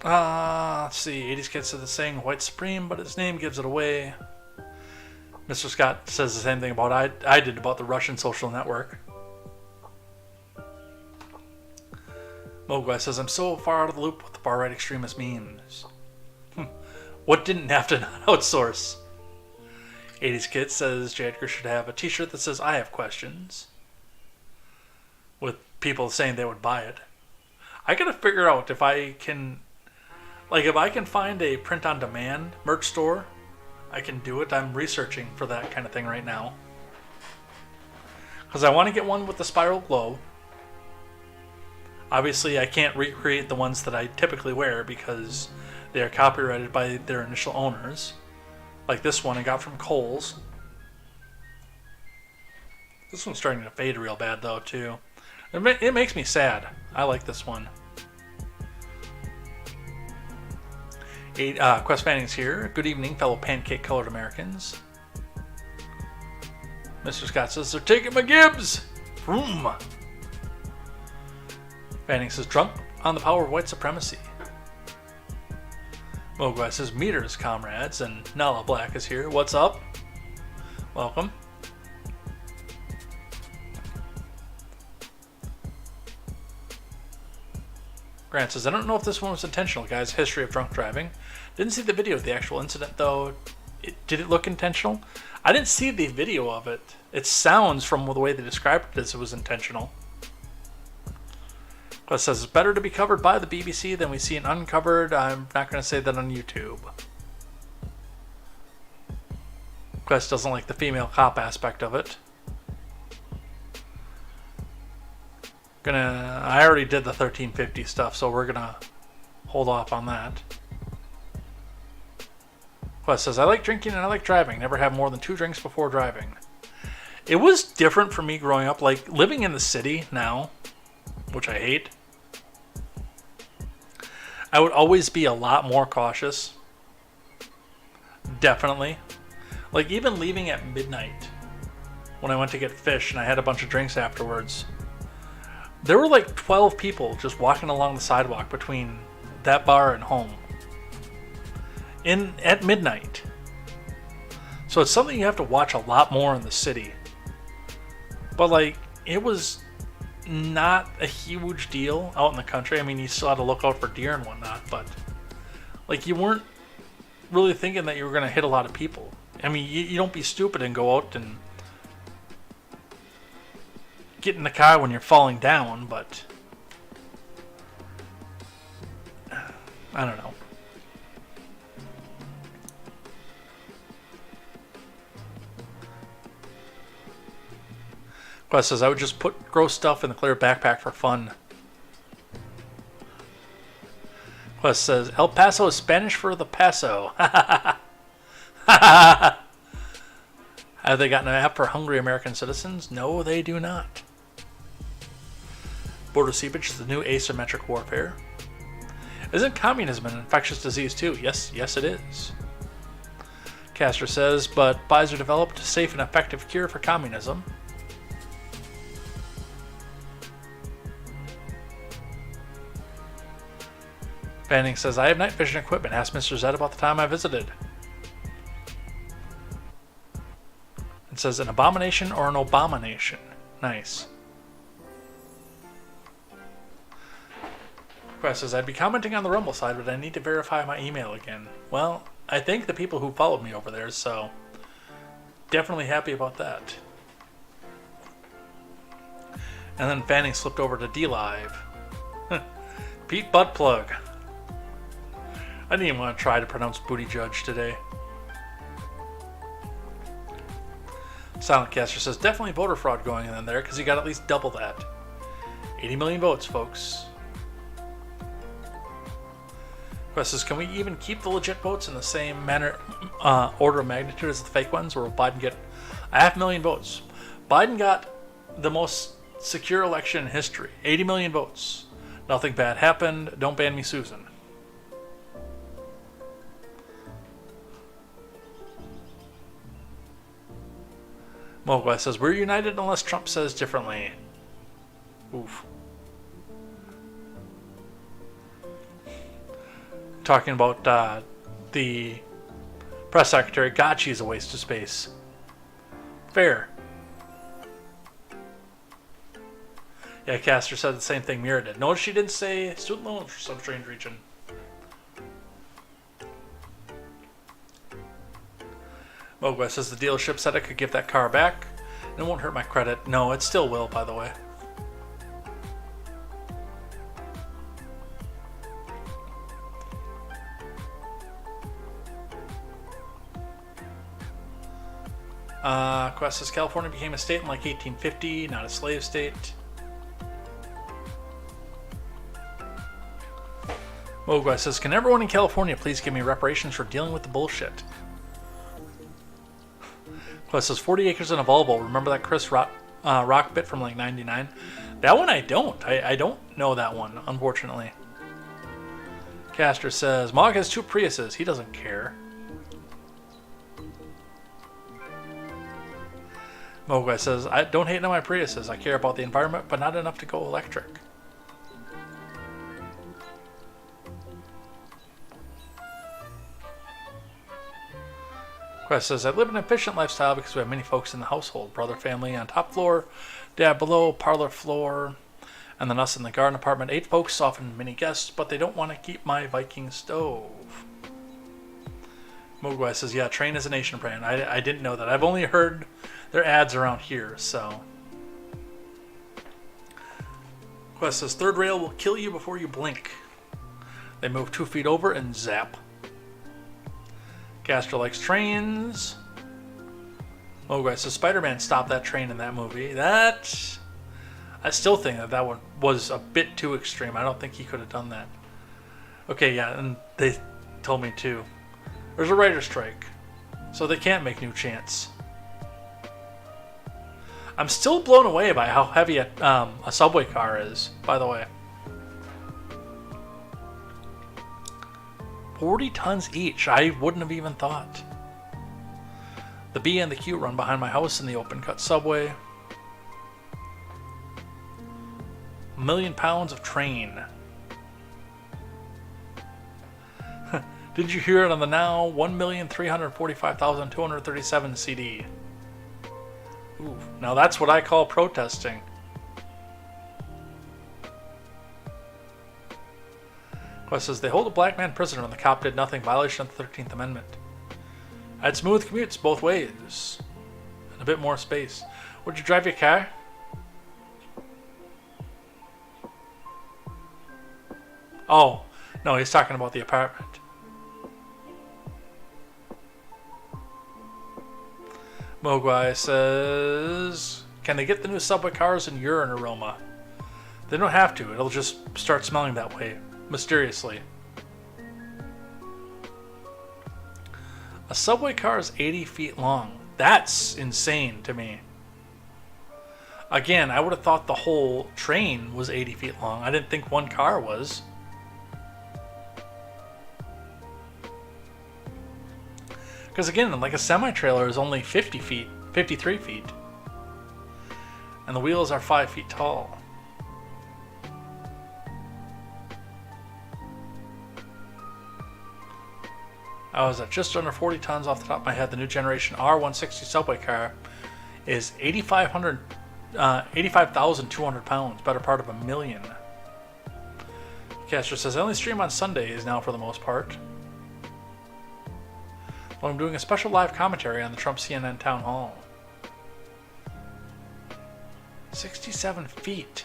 Let's see. 80s Kid said the saying White Supreme, but his name gives it away. Mr. Scott says the same thing about I did about the Russian social network. Mogwai says, I'm so far out of the loop with the far-right extremist memes. What didn't have to not outsource? 80s Kid says J. Edgar should have a t-shirt that says I have questions. With people saying they would buy it. I gotta figure out if I can... Like, if I can find a print-on-demand merch store, I can do it. I'm researching for that kind of thing right now. Because I want to get one with the spiral glow. Obviously, I can't recreate the ones that I typically wear because they are copyrighted by their initial owners. Like this one I got from Kohl's. This one's starting to fade real bad, though, too. It makes me sad. I like this one. Quest Fanning's here. Good evening, fellow pancake-colored Americans. Mr. Scott says, they're taking my Gibbs! Vroom! Fanning says, drunk on the power of white supremacy. Mogwai says, meters, comrades. And Nala Black is here. What's up? Welcome. Grant says, I don't know if this one was intentional, guys. History of drunk driving. Didn't see the video of the actual incident, though. Did it look intentional? I didn't see the video of it. It sounds, from the way they described it, as it was intentional. Quest says, it's better to be covered by the BBC than we see it uncovered. I'm not going to say that on YouTube. Quest doesn't like the female cop aspect of it. I already did the 1350 stuff, so we're gonna hold off on that. Quest says, I like drinking and I like driving. Never have more than 2 drinks before driving. It was different for me growing up, like living in the city now, which I hate. I would always be a lot more cautious. Definitely. Like even leaving at midnight when I went to get fish and I had a bunch of drinks afterwards. There were like 12 people just walking along the sidewalk between that bar and home at midnight. So it's something you have to watch a lot more in the city. But like, it was not a huge deal out in the country. I mean, you still had to look out for deer and whatnot, but like you weren't really thinking that you were going to hit a lot of people. I mean, you don't be stupid and go out and get in the car when you're falling down, but I don't know. Quest says, I would just put gross stuff in the clear backpack for fun. Quest says, El Paso is Spanish for the Paso. Have they gotten an app for hungry American citizens? No, they do not. Border seepage is the new asymmetric warfare. Isn't communism an infectious disease too? Yes, it is. Castor says, but Pfizer developed a safe and effective cure for communism. Fanning says, I have night vision equipment. Ask Mr. Zed about the time I visited. It says, an abomination or an abomination. Nice. Quest says, I'd be commenting on the Rumble side, but I need to verify my email again. Well, I thank the people who followed me over there, so definitely happy about that. And then Fanning slipped over to DLive. Pete Buttplug. I didn't even want to try to pronounce booty judge today. Silent Caster says, definitely voter fraud going in there because you got at least double that. 80 million votes, folks. Quest says, can we even keep the legit votes in the same manner, order of magnitude as the fake ones, or will Biden get 500,000 votes? Biden got the most secure election in history. 80 million votes. Nothing bad happened. Don't ban me, Susan. Mogwai says, we're united unless Trump says differently. Oof. Talking about the press secretary. God, she's a waste of space. Fair. Yeah, Caster said the same thing Mira did. Notice she didn't say student loans for some strange reason. Mogwai says the dealership said I could give that car back. And it won't hurt my credit. No, it still will, by the way. Quest says California became a state in like 1850, not a slave state. Mogwai says, can everyone in California please give me reparations for dealing with the bullshit? Quest says 40 acres in a Volvo. Remember that Chris Rock bit from like 99? That one I don't. I don't know that one, unfortunately. Caster says, Mog has 2 Priuses. He doesn't care. Mogwai says, I don't hate on my Priuses. I care about the environment, but not enough to go electric. Quest says, I live an efficient lifestyle because we have many folks in the household. Brother, family on top floor, dad below, parlor floor, and then us in the garden apartment. 8 folks, often many guests, but they don't want to keep my Viking stove. Mogwai says, yeah, Train is a nation brand. I didn't know that. I've only heard their ads around here, so. Quest says, third rail will kill you before you blink. They move 2 feet over and zap. Caster likes trains. Mogwai says, Spider-Man stopped that train in that movie. That, I still think that one was a bit too extreme. I don't think he could have done that. Okay, yeah, and they told me too. There's a writer's strike, so they can't make new chants. I'm still blown away by how heavy a subway car is, by the way. 40 tons each. I wouldn't have even thought. The B and the Q run behind my house in the open cut subway. 1 million pounds of train. Did you hear it on the now? 1,345,237 CD. Ooh, now that's what I call protesting. Quest says, they hold a black man prisoner and the cop did nothing. Violation of the 13th Amendment. I had smooth commutes both ways. And a bit more space. Would you drive your car? Oh, no, he's talking about the apartment. Mogwai says, can they get the new subway cars in urine aroma? They don't have to. It'll just start smelling that way, mysteriously. A subway car is 80 feet long. That's insane to me. Again, I would have thought the whole train was 80 feet long. I didn't think one car was. Because again, like a semi-trailer is only 50 feet, 53 feet. And the wheels are 5 feet tall. I was at just under 40 tons off the top of my head. The new generation R160 subway car is 85,200 pounds, better part of 1 million. Caster says, I only stream on Sundays now for the most part. Well, I'm doing a special live commentary on the Trump CNN town hall. 67 feet.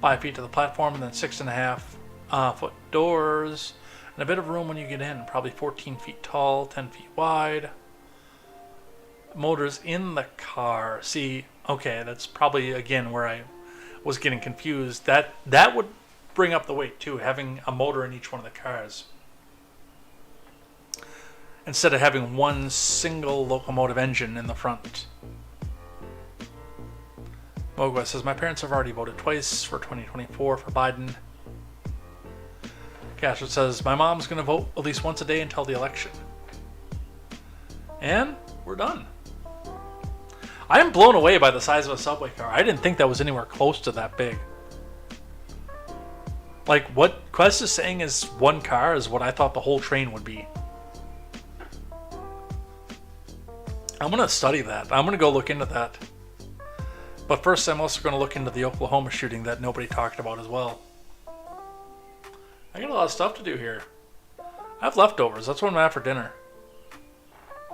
5 feet to the platform, and then 6.5 foot doors. and a bit of room when you get in. Probably 14 feet tall, 10 feet wide. Motors in the car. See, okay, that's probably again where I was getting confused. That would bring up the weight too, having a motor in each one of the cars, instead of having one single locomotive engine in the front. Mogwa says, my parents have already voted twice for 2024 for Biden. Castro says, my mom's going to vote at least once a day until the election. And we're done. I am blown away by the size of a subway car. I didn't think that was anywhere close to that big. Like, what Quest is saying is one car is what I thought the whole train would be. I'm going to study that. I'm going to go look into that. But first, I'm also going to look into the Oklahoma shooting that nobody talked about as well. I got a lot of stuff to do here. I have leftovers. That's what I'm at for dinner.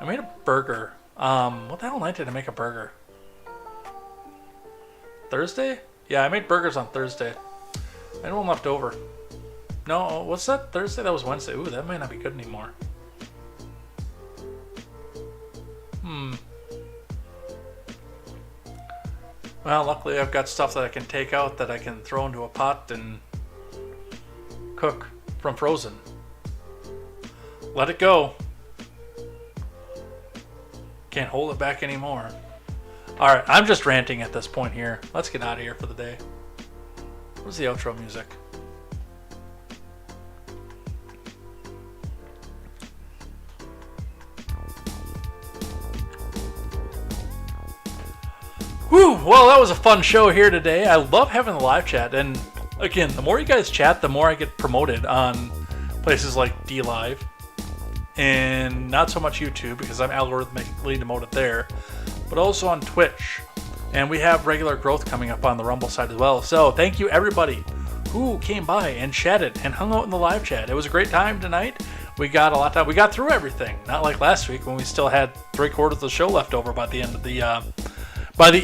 I made a burger. What the hell night did I make a burger? Thursday? Yeah, I made burgers on Thursday. I had one left over. No, what's that? Thursday? That was Wednesday. Ooh, that might not be good anymore. Well, luckily I've got stuff that I can take out that I can throw into a pot and cook from frozen. Let it go. Can't hold it back anymore. Alright, I'm just ranting at this point here. Let's get out of here for the day. Where's the outro music? Whew, well, that was a fun show here today. I love having the live chat, and again, the more you guys chat, the more I get promoted on places like DLive, and not so much YouTube because I'm algorithmically demoted there, but also on Twitch. And we have regular growth coming up on the Rumble side as well. So thank you everybody who came by and chatted and hung out in the live chat. It was a great time tonight. We got a lot done. We got through everything. Not like last week when we still had 3/4 of the show left over by the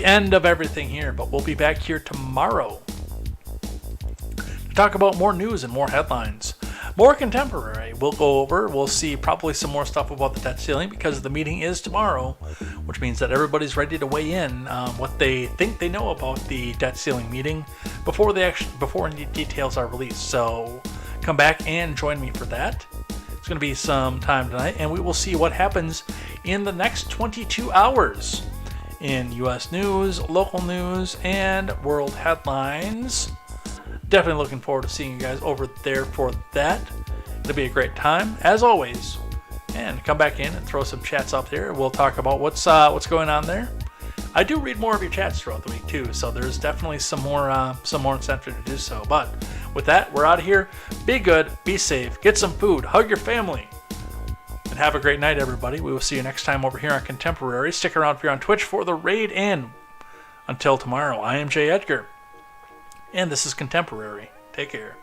end of everything here. But we'll be back here tomorrow to talk about more news and more headlines. More contemporary. We'll see probably some more stuff about the debt ceiling because the meeting is tomorrow, which means that everybody's ready to weigh in what they think they know about the debt ceiling meeting before any details are released. So come back and join me for that. It's going to be some time tonight, and we will see what happens in the next 22 hours in U.S. news, local news, and world headlines. Definitely looking forward to seeing you guys over there for that. It'll be a great time, as always. And come back in and throw some chats up there. We'll talk about what's going on there. I do read more of your chats throughout the week too, so there's definitely some more incentive to do so. But with that, we're out of here. Be good, be safe, get some food, hug your family, and have a great night, everybody. We will see you next time over here on Contemporary. Stick around here on Twitch for the raid, and until tomorrow, I am Jay Edgar. And this is Contemporary. Take care.